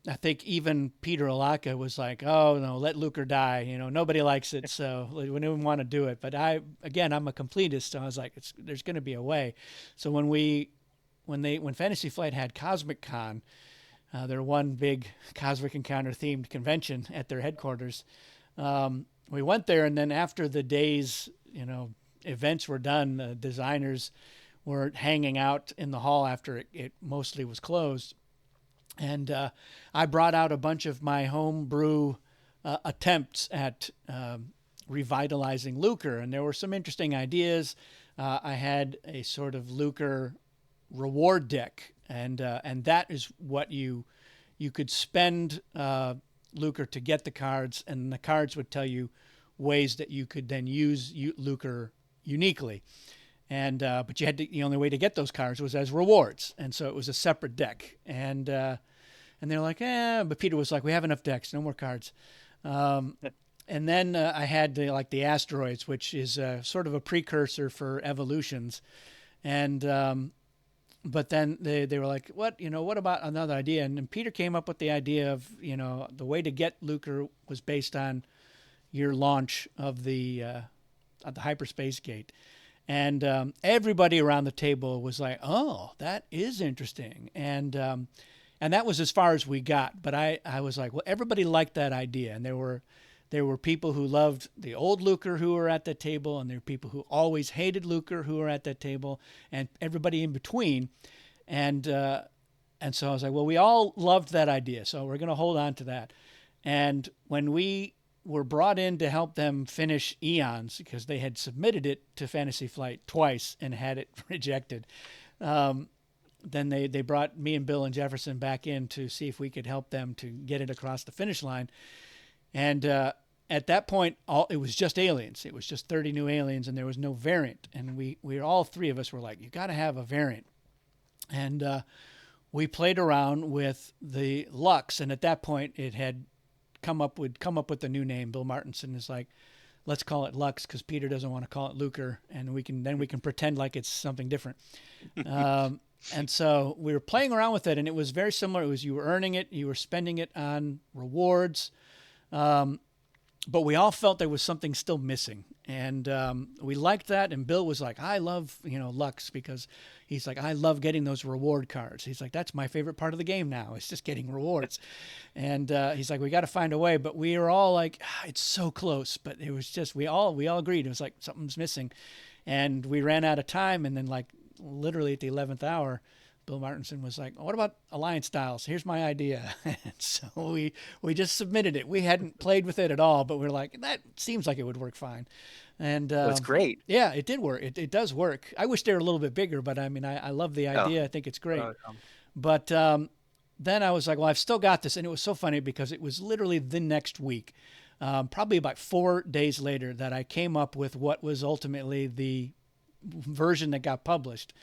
I think even Peter Alaka was like, "Oh no, let lucre die. Nobody likes it, so we didn't want to do it." But I'm a completist, so I was like, there's going to be a way. So when Fantasy Flight had Cosmic Con, their one big Cosmic Encounter themed convention at their headquarters, we went there, and then after the day's events were done, the designers were hanging out in the hall after it mostly was closed. And I brought out a bunch of my homebrew attempts at revitalizing lucre, and there were some interesting ideas. I had a sort of lucre reward deck, and that is what you could spend lucre to get the cards, and the cards would tell you ways that you could then use Lucre uniquely. And but you had to, the only way to get those cards was as rewards, and so it was a separate deck. And they're like, but Peter was like, we have enough decks, no more cards. And then I had the asteroids, which is sort of a precursor for evolutions. And but then they were like, what about another idea? And then Peter came up with the idea of, the way to get Lucre was based on your launch of the hyperspace gate. And everybody around the table was like, oh, that is interesting. And that was as far as we got. But I was like, well, everybody liked that idea. And there were people who loved the old Lucre who were at that table, and there were people who always hated Lucre who were at that table, and everybody in between. And so I was like, well, we all loved that idea, so we're going to hold on to that. And when we were brought in to help them finish Eons, because they had submitted it to Fantasy Flight twice and had it rejected, then they brought me and Bill and Jefferson back in to see if we could help them to get it across the finish line. And at that point, it was just aliens. It was just 30 new aliens, and there was no variant. And we all three of us were like, you got to have a variant. And we played around with the Lux, and at that point, it had come up with the new name. Bill Martinson is like, let's call it Lux because Peter doesn't want to call it Lucre, and we can pretend like it's something different. And so we were playing around with it, and it was very similar. It was, you were earning it, you were spending it on rewards. But we all felt there was something still missing, and we liked that. And Bill was like, I love, Lux, because he's like, I love getting those reward cards. He's like, that's my favorite part of the game now. It's just getting rewards. And he's like, we got to find a way. But we were all like, it's so close. But it was just, we all agreed. It was like, something's missing. And we ran out of time. And then literally at the 11th hour, Bill Martinson was like, what about Alliance Styles? Here's my idea. And so we just submitted it. We hadn't played with it at all, but we're like, that seems like it would work fine. And That's great. Yeah, it did work. It does work. I wish they were a little bit bigger, but I mean, I love the idea. I think it's great. But then I was like, well, I've still got this. And it was so funny because it was literally the next week, probably about 4 days later, that I came up with what was ultimately the version that got published.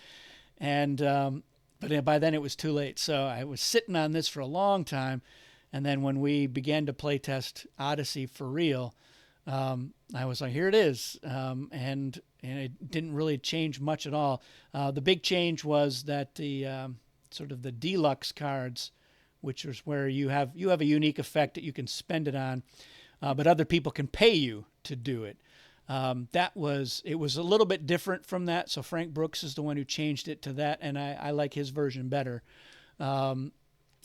And but by then it was too late. So I was sitting on this for a long time. And then when we began to play test Odyssey for real, I was like, here it is. And it didn't really change much at all. The big change was that the sort of the deluxe cards, which is where you have a unique effect that you can spend it on, but other people can pay you to do it. It was a little bit different from that. So Frank Brooks is the one who changed it to that, and I like his version better. Mine,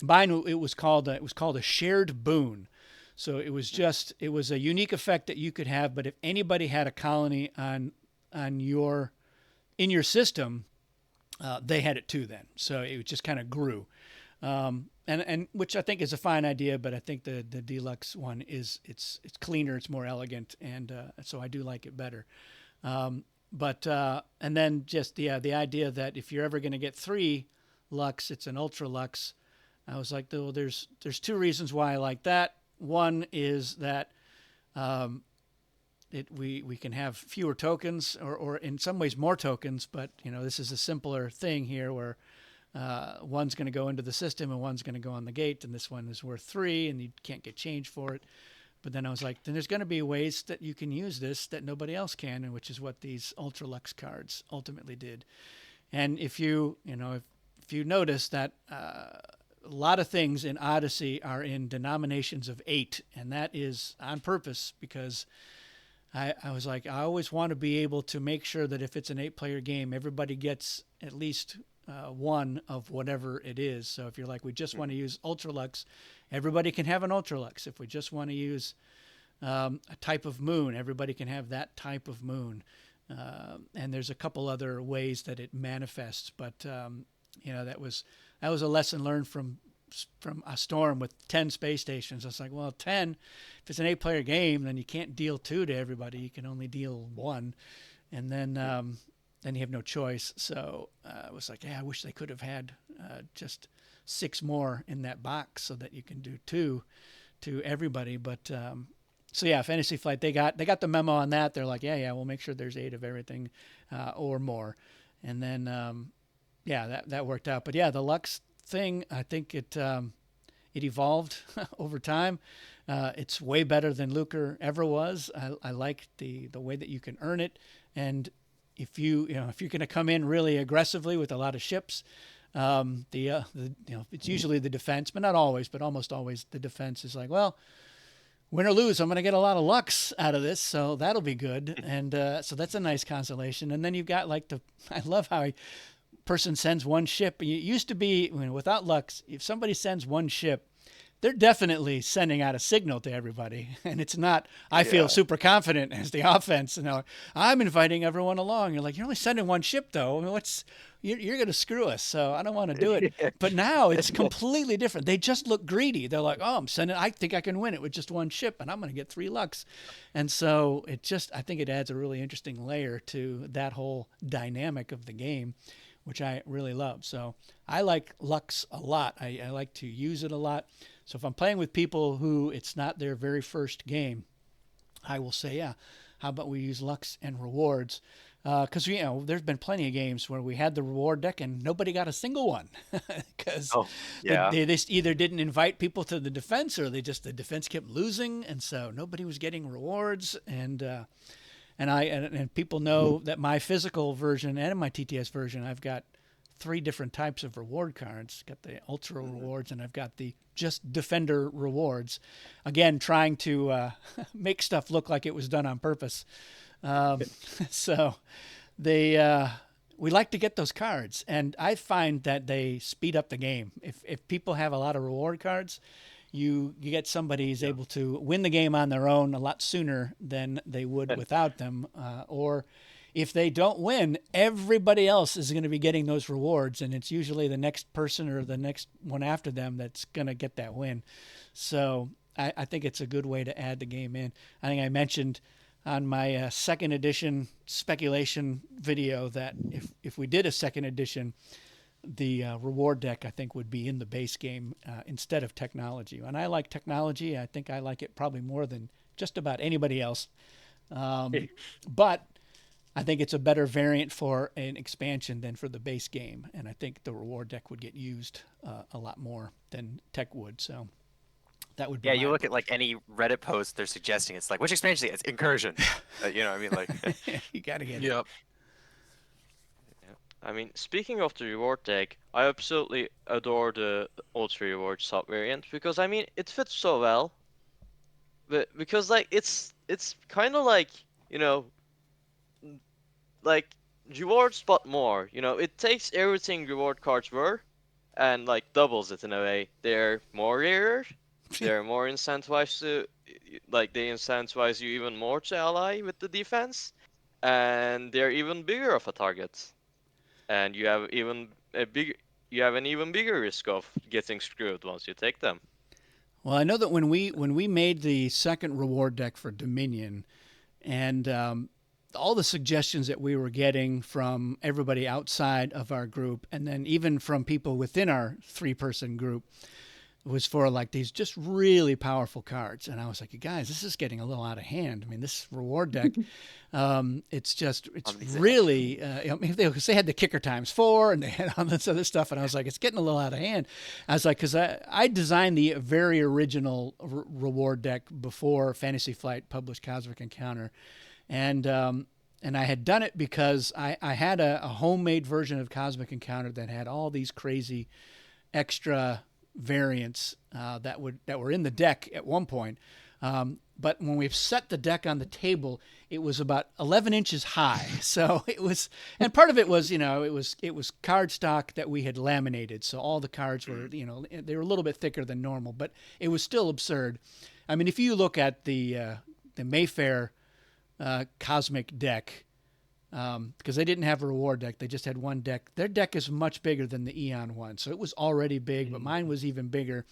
it was called a shared boon. So it was a unique effect that you could have, but if anybody had a colony in your system, they had it too then. So it just kind of grew. And which I think is a fine idea, but I think the deluxe one it's cleaner, it's more elegant, and so I do like it better. But and then just the idea that if you're ever going to get 3 Lux, it's an Ultra Lux. I was like, well, there's 2 reasons why I like that. One is that we can have fewer tokens, or in some ways more tokens, but this is a simpler thing here where one's going to go into the system and one's going to go on the gate, and this one is worth 3 and you can't get change for it. But then I was like, then there's going to be ways that you can use this that nobody else can, and which is what these Ultra Lux cards ultimately did. And if you notice that a lot of things in Odyssey are in denominations of 8, and that is on purpose because I was like, I always want to be able to make sure that if it's an 8-player game, everybody gets at least one of whatever it is. So if you're like, we just want to use Ultra Lux, everybody can have an Ultra Lux. If we just want to use a type of moon, everybody can have that type of moon. And there's a couple other ways that it manifests, but that was a lesson learned from a storm with 10 space stations. I was like, well, 10, if it's an 8-player game, then you can't deal 2 to everybody. You can only deal 1, and then you have no choice. So I was like, I wish they could have had just 6 more in that box so that you can do 2 to everybody. But So yeah, Fantasy Flight, they got the memo on that. They're like, yeah, we'll make sure there's 8 of everything, or more, and then yeah, that worked out. But yeah, the Lux thing, I think it evolved over time. It's way better than Lucre ever was. I like the way that you can earn it, and if if you're going to come in really aggressively with a lot of ships, it's usually the defense, but not always, but almost always the defense is like, well, win or lose, I'm going to get a lot of Lux out of this, so that'll be good. And so that's a nice consolation. And then you've got like I love how a person sends one ship. It used to be, without Lux, if somebody sends one ship, they're definitely sending out a signal to everybody. And it's not, I feel super confident as the offense. And I'm inviting everyone along. You're like, you're only sending one ship, though. I mean, you're going to screw us, so I don't want to do it. But now it's completely different. They just look greedy. They're like, oh, I think I can win it with just one ship, and I'm going to get 3 Lux. And so I think it adds a really interesting layer to that whole dynamic of the game, which I really love. So I like Lux a lot. I like to use it a lot. So if I'm playing with people who it's not their very first game, I will say, yeah, how about we use Lux and rewards? Because there's been plenty of games where we had the reward deck and nobody got a single one because they just either didn't invite people to the defense, or the defense kept losing, and so nobody was getting rewards. And people know that my physical version and my TTS version, I've got 3 different types of reward cards. Got the Ultra rewards, and I've got the just Defender rewards. Again, trying to make stuff look like it was done on purpose. So we like to get those cards, and I find that they speed up the game. If people have a lot of reward cards, you get somebody who's able to win the game on their own a lot sooner than they would without them, or if they don't win, everybody else is going to be getting those rewards, and it's usually the next person or the next one after them that's going to get that win. So I think it's a good way to add the game in. I think I mentioned on my second edition speculation video that if we did a second edition, the reward deck, I think, would be in the base game instead of technology. And I like technology. I think I like it probably more than just about anybody else. But I think it's a better variant for an expansion than for the base game. And I think the reward deck would get used a lot more than tech would. So that would be you look at like any Reddit post they're suggesting, it's like, which expansion? It's Incursion. You know what I mean? Like, you got to get it. Yep. I mean, speaking of the reward deck, I absolutely adore the Ultra Reward sub-variant because, I mean, it fits so well. But because, like, it's kind of like, like, rewards but more. It takes everything reward cards were and, like, doubles it in a way. They're more rarer. They're more incentivized to, like, they incentivize you even more to ally with the defense. And they're even bigger of a target. And you have an even bigger risk of getting screwed once you take them. Well, I know that when we made the second reward deck for Dominion, and all the suggestions that we were getting from everybody outside of our group, and then even from people within our 3-person group, was for like these just really powerful cards. And I was like, you guys, this is getting a little out of hand. I mean, this reward deck, it's really, I mean, they had the kicker ×4 and they had all this other stuff. And I was like, it's getting a little out of hand. I was like, because I designed the very original reward deck before Fantasy Flight published Cosmic Encounter. And I had done it because I had a homemade version of Cosmic Encounter that had all these crazy extra variants that were in the deck at one point. But when we set the deck on the table, it was about 11 inches high. So it was, and part of it was, it was card stock that we had laminated. So all the cards were, they were a little bit thicker than normal, but it was still absurd. I mean, if you look at the Mayfair Cosmic deck, because they didn't have a reward deck, they just had one deck. Their deck is much bigger than the Eon one, so it was already big, but mine was even bigger.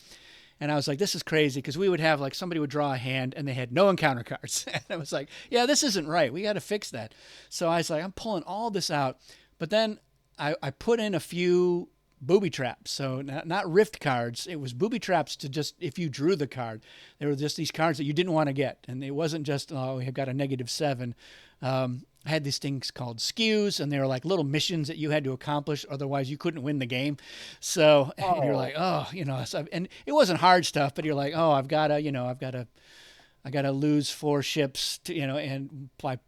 And I was like, this is crazy, because we would have, like, somebody would draw a hand and they had no encounter cards. And I was like, yeah, this isn't right. We got to fix that. So I was like, I'm pulling all this out. But then I put in a few booby traps. So not rift cards. It was booby traps to just, if you drew the card, there were just these cards that you didn't want to get. And it wasn't just, oh, we have got a -7. I had these things called skews, and they were like little missions that you had to accomplish. Otherwise, you couldn't win the game. So and you're like, oh, and it wasn't hard stuff, but you're like, oh, I've got to, I got to lose 4 ships to, and by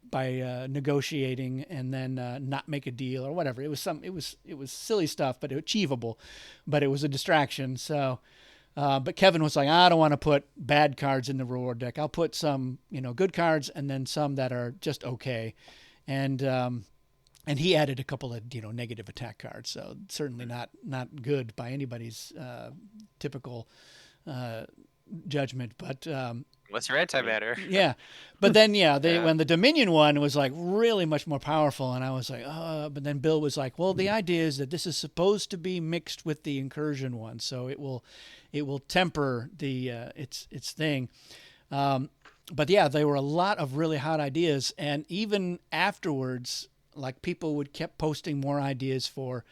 negotiating and then not make a deal or whatever. It was silly stuff, but achievable, but it was a distraction. So, but Kevin was like, I don't want to put bad cards in the reward deck. I'll put some, good cards and then some that are just okay. And he added a couple of, negative attack cards. So certainly not good by anybody's typical judgment, but Unless you're antimatter. yeah. But then when the Dominion one was like really much more powerful, and I was like, but then Bill was like, well, the idea is that this is supposed to be mixed with the incursion one, so it will temper the its thing. But yeah, there were a lot of really hot ideas, and even afterwards, like people would kept posting more ideas for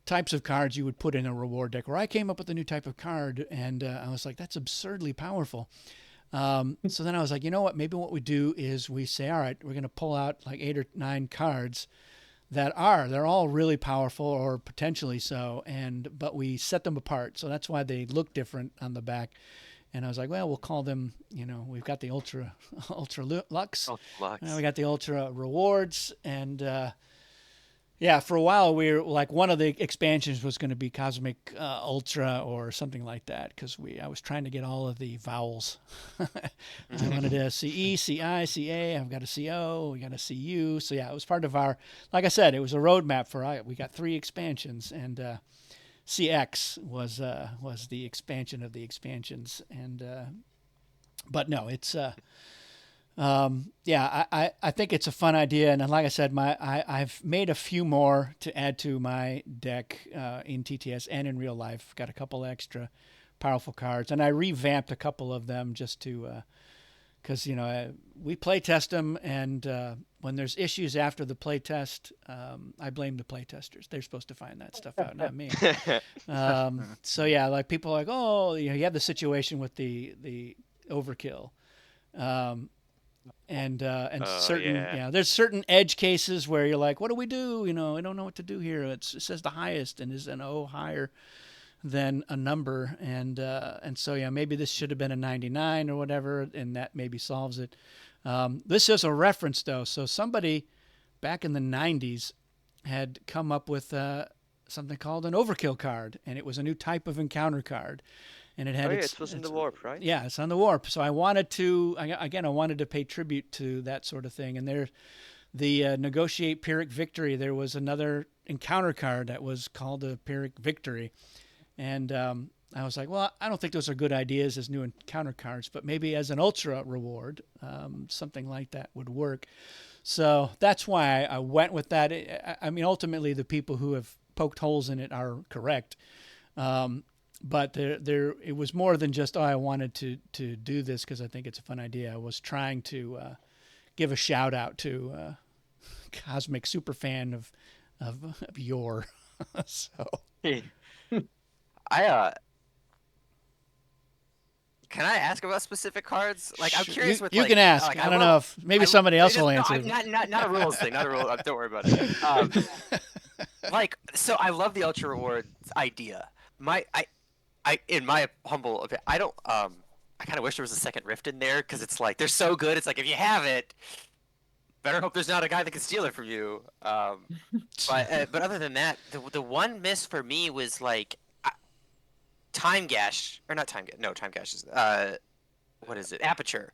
types of cards you would put in a reward deck, or I came up with a new type of card, and I was like, that's absurdly powerful. So then I was like, you know what, maybe what we do is we say, all right, we're going to pull out like 8 or 9 cards they're all really powerful or potentially so, but we set them apart. So that's why they look different on the back. And I was like, well, we'll call them, we've got the Ultra Lux. We got the Ultra Rewards. And yeah, for a while we were like, one of the expansions was going to be Cosmic Ultra or something like that, because I was trying to get all of the vowels. I wanted a CE, CI, CA. I've got a CO. We got a CU. So yeah, it was part of our. Like I said, it was a roadmap for. We got 3 expansions, and CX was the expansion of the expansions, and but no, it's. Yeah, I think it's a fun idea, and like I said, I've made a few more to add to my deck in TTS and in real life. Got a couple extra powerful cards, and I revamped a couple of them just to, because we play test them, and when there's issues after the play test, I blame the play testers. They're supposed to find that stuff out, not me. So yeah, like people are like, oh, you have the situation with the overkill. And certain, there's certain edge cases where you're like, what do we do? I don't know what to do here. It says the highest and is an O higher than a number. And so, yeah, maybe this should have been a 99 or whatever, and that maybe solves it. This is a reference though. So somebody back in the 90s had come up with something called an overkill card, and it was a new type of encounter card. And it had it was in the warp, right? Yeah, it's on the warp. So I wanted to pay tribute to that sort of thing. And the negotiate Pyrrhic Victory, there was another encounter card that was called a Pyrrhic Victory. And I was like, well, I don't think those are good ideas as new encounter cards, but maybe as an ultra reward, something like that would work. So that's why I went with that. I mean, ultimately, the people who have poked holes in it are correct. But it was more than just, I wanted to do this because I think it's a fun idea. I was trying to give a shout out to Cosmic Superfan of yore. So can I ask about specific cards? Like, I'm curious with you can ask. Like, I don't know if maybe somebody else will answer. Not a rules thing. Not a rule. Don't worry about it. So I love the Ultra Rewards idea. In my humble opinion, I don't. I kind of wish there was a second Rift in there, because it's like they're so good. It's like, if you have it, better hope there's not a guy that can steal it from you. But other than that, the one miss for me was like Time Gash, or not Time Gash. No, Time Gash is what is it? Aperture,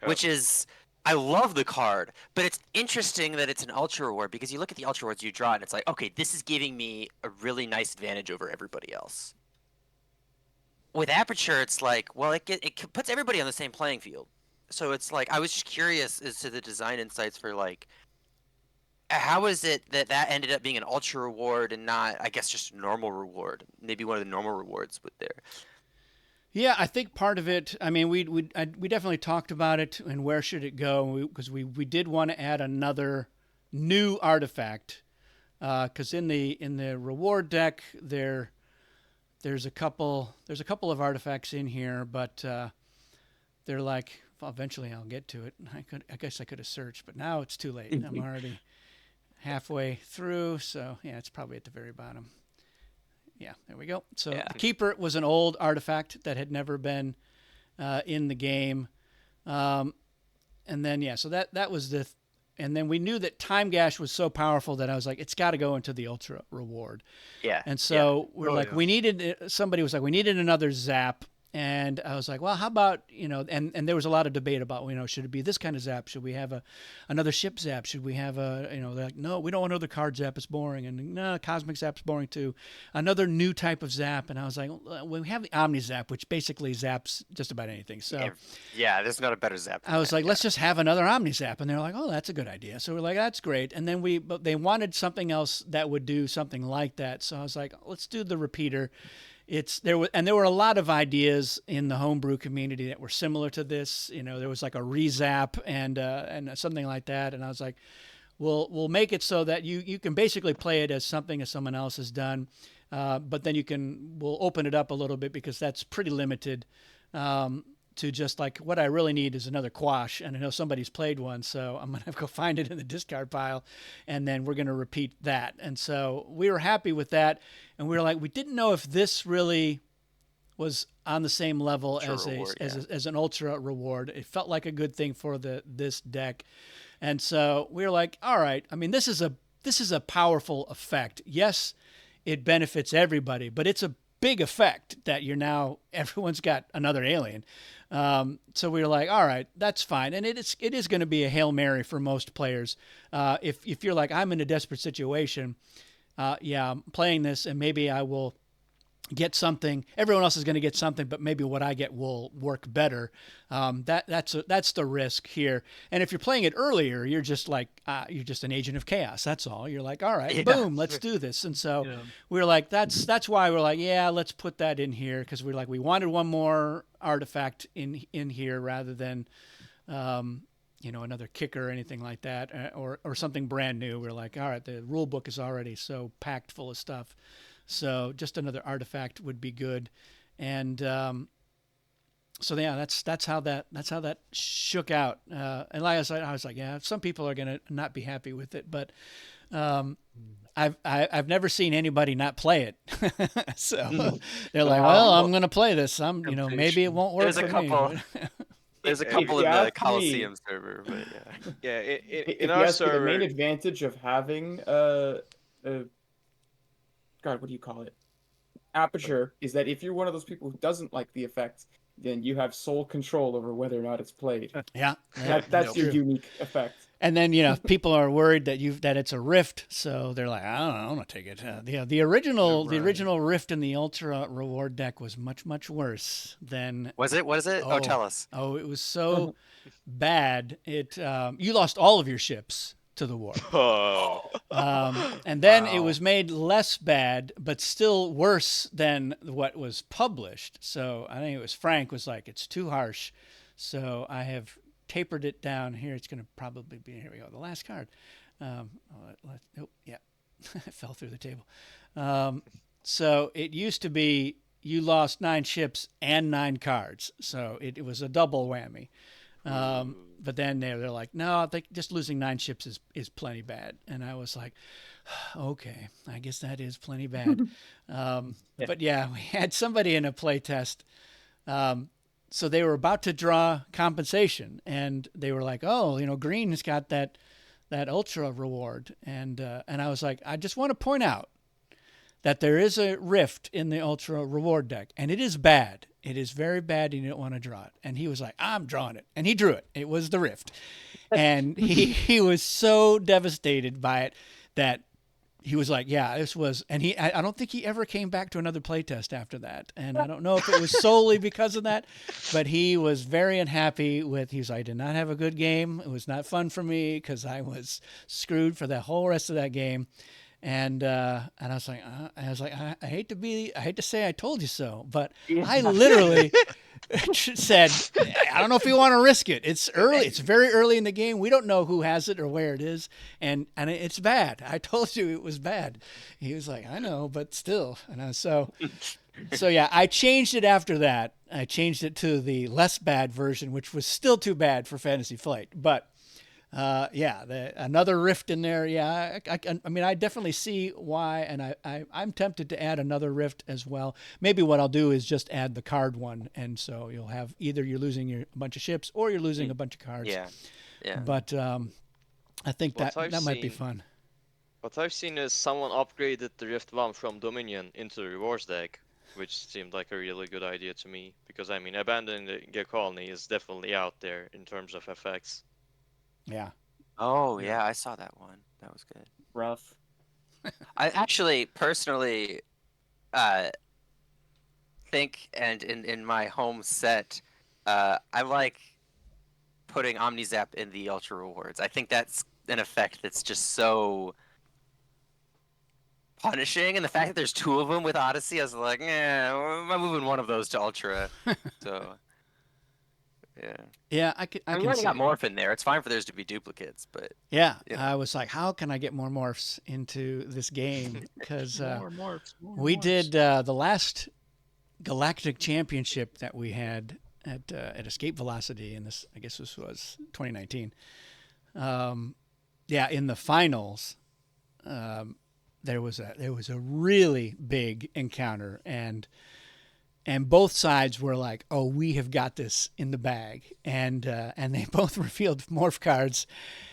which is, I love the card, but it's interesting that it's an Ultra Reward, because you look at the Ultra Rewards you draw, and it's like, okay, this is giving me a really nice advantage over everybody else. With Aperture, it's like, well, it puts everybody on the same playing field. So it's like, I was just curious as to the design insights for, like, how is it that ended up being an Ultra Reward and not, I guess, just a normal reward? Maybe one of the normal rewards with there. Yeah, I think part of it, I mean, we definitely talked about it and where should it go, because we did want to add another new artifact because in the reward deck there's a couple of artifacts in here, but they're like, well, eventually I'll get to it. I guess I could have searched, but now it's too late. I'm already halfway through, so yeah, it's probably at the very bottom. Yeah, there we go. So Yeah. the Keeper was an old artifact that had never been in the game. And then, yeah, so that was and then we knew that Time Gash was so powerful that I was like, it's got to go into the Ultra reward. Yeah. And so we're Oh, like, yeah. somebody was like, we needed another zap. And I was like, well, how about, and there was a lot of debate about, should it be this kind of zap? Should we have another ship zap? Should we have they're like, no, we don't want another card zap. It's boring. And no, Cosmic Zap's boring too. Another new type of zap. And I was like, well, we have the Omni Zap, which basically zaps just about anything. So Yeah, there's not a better zap. I was like, let's just have another Omni Zap. And they're like, oh, that's a good idea. So we're like, that's great. And then but they wanted something else that would do something like that. So I was like, let's do the repeater. There were a lot of ideas in the homebrew community that were similar to this. There was like a rezap and something like that. And I was like, we'll make it so that you can basically play it as something that someone else has done, but then we'll open it up a little bit because that's pretty limited. To just like, what I really need is another quash, and I know somebody's played one, so I'm gonna have to go find it in the discard pile, and then we're gonna repeat that. And so we were happy with that, and we were like, we didn't know if this really was on the same level as an ultra reward. It felt like a good thing for this deck, and so we were like, all right. I mean, this is a powerful effect. Yes, it benefits everybody, but it's a big effect that everyone's got another alien. So we were like, all right, that's fine. And it is going to be a Hail Mary for most players. If you're like, I'm in a desperate situation, I'm playing this and maybe I will get something. Everyone else is going to get something, but maybe what I get will work better. That's the risk here. And if you're playing it earlier, you're just like, you're just an agent of chaos. That's all. You're like, all right, boom, let's do this. And so we were like, that's why we're like, yeah, let's put that in here. Cause we're like, we wanted one more artifact in here rather than, another kicker or anything like that, or something brand new. We're like, all right, the rule book is already so packed full of stuff. So just another artifact would be good. And so yeah, that's how that shook out. And like I said, I was like, yeah, some people are gonna not be happy with it, but I've never seen anybody not play it. So they're like, well, I'm gonna play this. Maybe it won't work There's for a couple. me. There's a couple in the Coliseum server, but yeah. Yeah, If in you our ask me, the server, main advantage of having God, what do you call it? Aperture is that if you're one of those people who doesn't like the effect, then you have sole control over whether or not it's played. Yeah, That's your unique effect. And then people are worried that it's a rift, so they're like, I don't know, I'm gonna take it. The original rift in the Ultra reward deck was much worse than. Was it? What is it? Oh, tell us. Oh, it was so bad. You lost all of your ships to the war. And then it was made less bad, but still worse than what was published. So I think it was Frank was like, it's too harsh. So I have tapered it down here. It's going to probably be, here we go, the last card. Yeah, it fell through the table. So it used to be you lost 9 ships and 9 cards. So it was a double whammy. But then they're like, no, I think just losing 9 ships is plenty bad. And I was like, okay, I guess that is plenty bad. But yeah, we had somebody in a play test. So they were about to draw compensation and they were like, oh, green has got that ultra reward. And I was like, I just want to point out that there is a rift in the ultra reward deck and it is bad. It is very bad and you don't want to draw it. And he was like, I'm drawing it. And he drew it. It was the rift. And he was so devastated by it that he was like, yeah, this was, and I don't think he ever came back to another playtest after that. And I don't know if it was solely because of that, but he was very unhappy he's like, I did not have a good game. It was not fun for me because I was screwed for the whole rest of that game. And I was like, I hate to say I told you so, but Yeah. I literally said, I don't know if you want to risk it. It's early. It's very early in the game. We don't know who has it or where it is, and it's bad. I told you it was bad. He was like, I know, but still. And so yeah, I changed it after that. I changed it to the less bad version, which was still too bad for Fantasy Flight, but. Yeah, another rift in there. Yeah, I mean, I definitely see why, and I'm tempted to add another rift as well. Maybe what I'll do is just add the card one, and so you'll have either you're losing a bunch of ships or you're losing a bunch of cards. Yeah. Yeah. But I think What that I've might be seen- fun. What I've seen is someone upgraded the Rift 1 from Dominion into the rewards deck, which seemed like a really good idea to me. Because I mean, abandoning the colony is definitely out there in terms of effects. Yeah. Oh Yeah. yeah, I saw that one. That was good. Rough. I actually personally think, and in my home set, I like putting OmniZap in the Ultra Rewards. I think that's an effect that's just so punishing, and the fact that there's two of them with Odyssey, I was like, I'm moving one of those to Ultra. So yeah, Yeah, I I mean, can you already see got it. Morph in there. It's fine for theirs to be duplicates, but Yeah, Yeah. I was like, how can I get more morphs into this game? Because More morphs, more we morphs. did the last Galactic Championship that we had at Escape Velocity, and this I guess this was 2019. Yeah, in the finals, there was a really big encounter, and both sides were like, "Oh, we have got this in the bag," and they both revealed morph cards,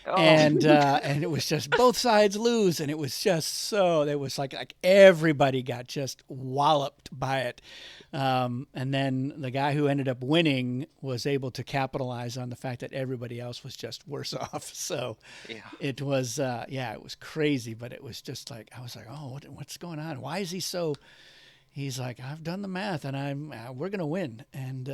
and it was just both sides lose, and it was just so it was like everybody got just walloped by it, and then the guy who ended up winning was able to capitalize on the fact that everybody else was just worse off. So yeah. it was it was crazy, but it was just like I was like, oh, what's going on? Why is he so? He's like, I've done the math, and we're gonna win, and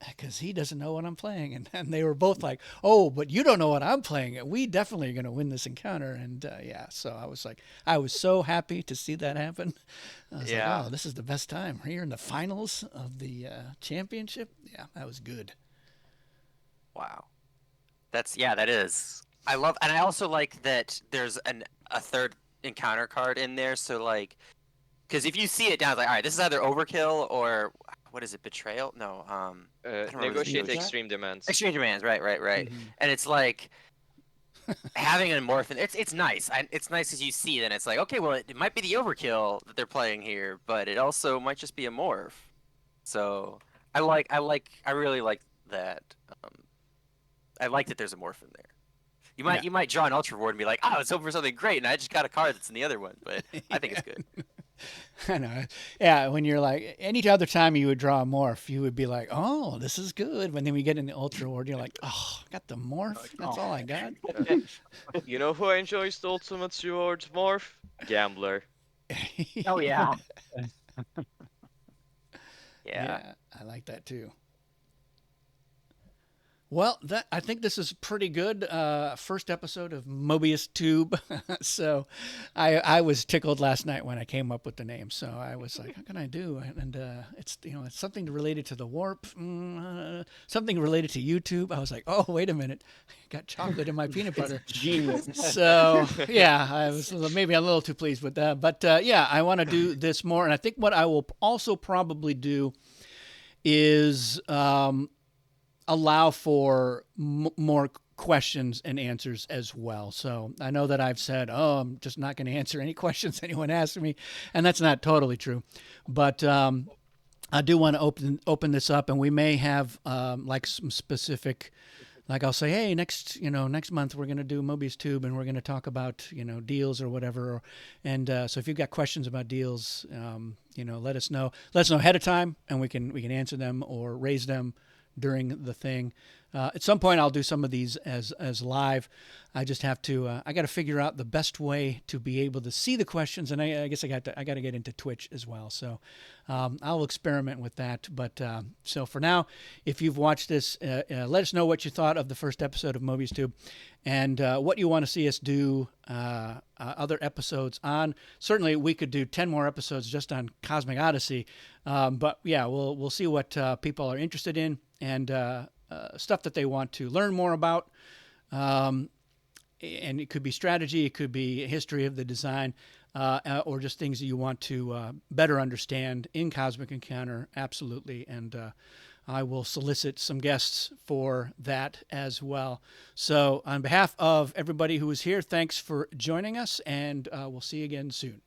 because he doesn't know what I'm playing, and they were both like, oh, but you don't know what I'm playing. We definitely are gonna win this encounter, and so I was like, I was so happy to see that happen. I was Yeah. like, oh, this is the best time here in the finals of the championship. Yeah, that was good. Wow. That is. I love, and I also like that there's a third encounter card in there. So like, because if you see it down, it's like, all right, this is either overkill or what is it, betrayal? No, I don't remember Negotiate the- extreme demands. Exchange demands. Right. And it's like having an morphin. It's nice. It's nice as you see. Then it's like, okay, well, it might be the overkill that they're playing here, but it also might just be a morph. So I really like that. I like that there's a morph in there. You might draw an ultra reward and be like, oh, it's over something great, and I just got a card that's in the other one. But I think it's good. I know. Yeah, when you're like, any other time you would draw a morph, you would be like, oh, this is good. When then we get in the ultra reward, you're like, oh, I got the morph. That's all I got. You know who enjoys the ultimate rewards morph? Gambler. Oh yeah. Yeah. Yeah, I like that too. Well, I think this is pretty good. First episode of Mobius Tube. So I was tickled last night when I came up with the name. So I was like, how can I do? And it's it's something related to the warp, something related to YouTube. I was like, oh, wait a minute, got chocolate in my peanut butter. Genius. So yeah, I was maybe a little too pleased with that. But yeah, I want to do this more. And I think what I will also probably do is allow for more questions and answers as well. So I know that I've said, oh, I'm just not going to answer any questions anyone asks me, and that's not totally true. But I do want to open this up, and we may have like some specific, like I'll say, hey, next month we're going to do Mobius Tube, and we're going to talk about deals or whatever. And so if you've got questions about deals, let us know. Let us know ahead of time, and we can answer them or raise them during the thing. At some point, I'll do some of these as live. I just have to. I got to figure out the best way to be able to see the questions, and I guess I got to get into Twitch as well. So I'll experiment with that. But so for now, if you've watched this, let us know what you thought of the first episode of Mobius Tube, and what you want to see us do other episodes on. Certainly, we could do 10 more episodes just on Cosmic Odyssey. But yeah, we'll see what people are interested in and stuff that they want to learn more about. And it could be strategy, it could be history of the design, or just things that you want to better understand in Cosmic Encounter. Absolutely. And I will solicit some guests for that as well. So on behalf of everybody who is here, thanks for joining us, and we'll see you again soon.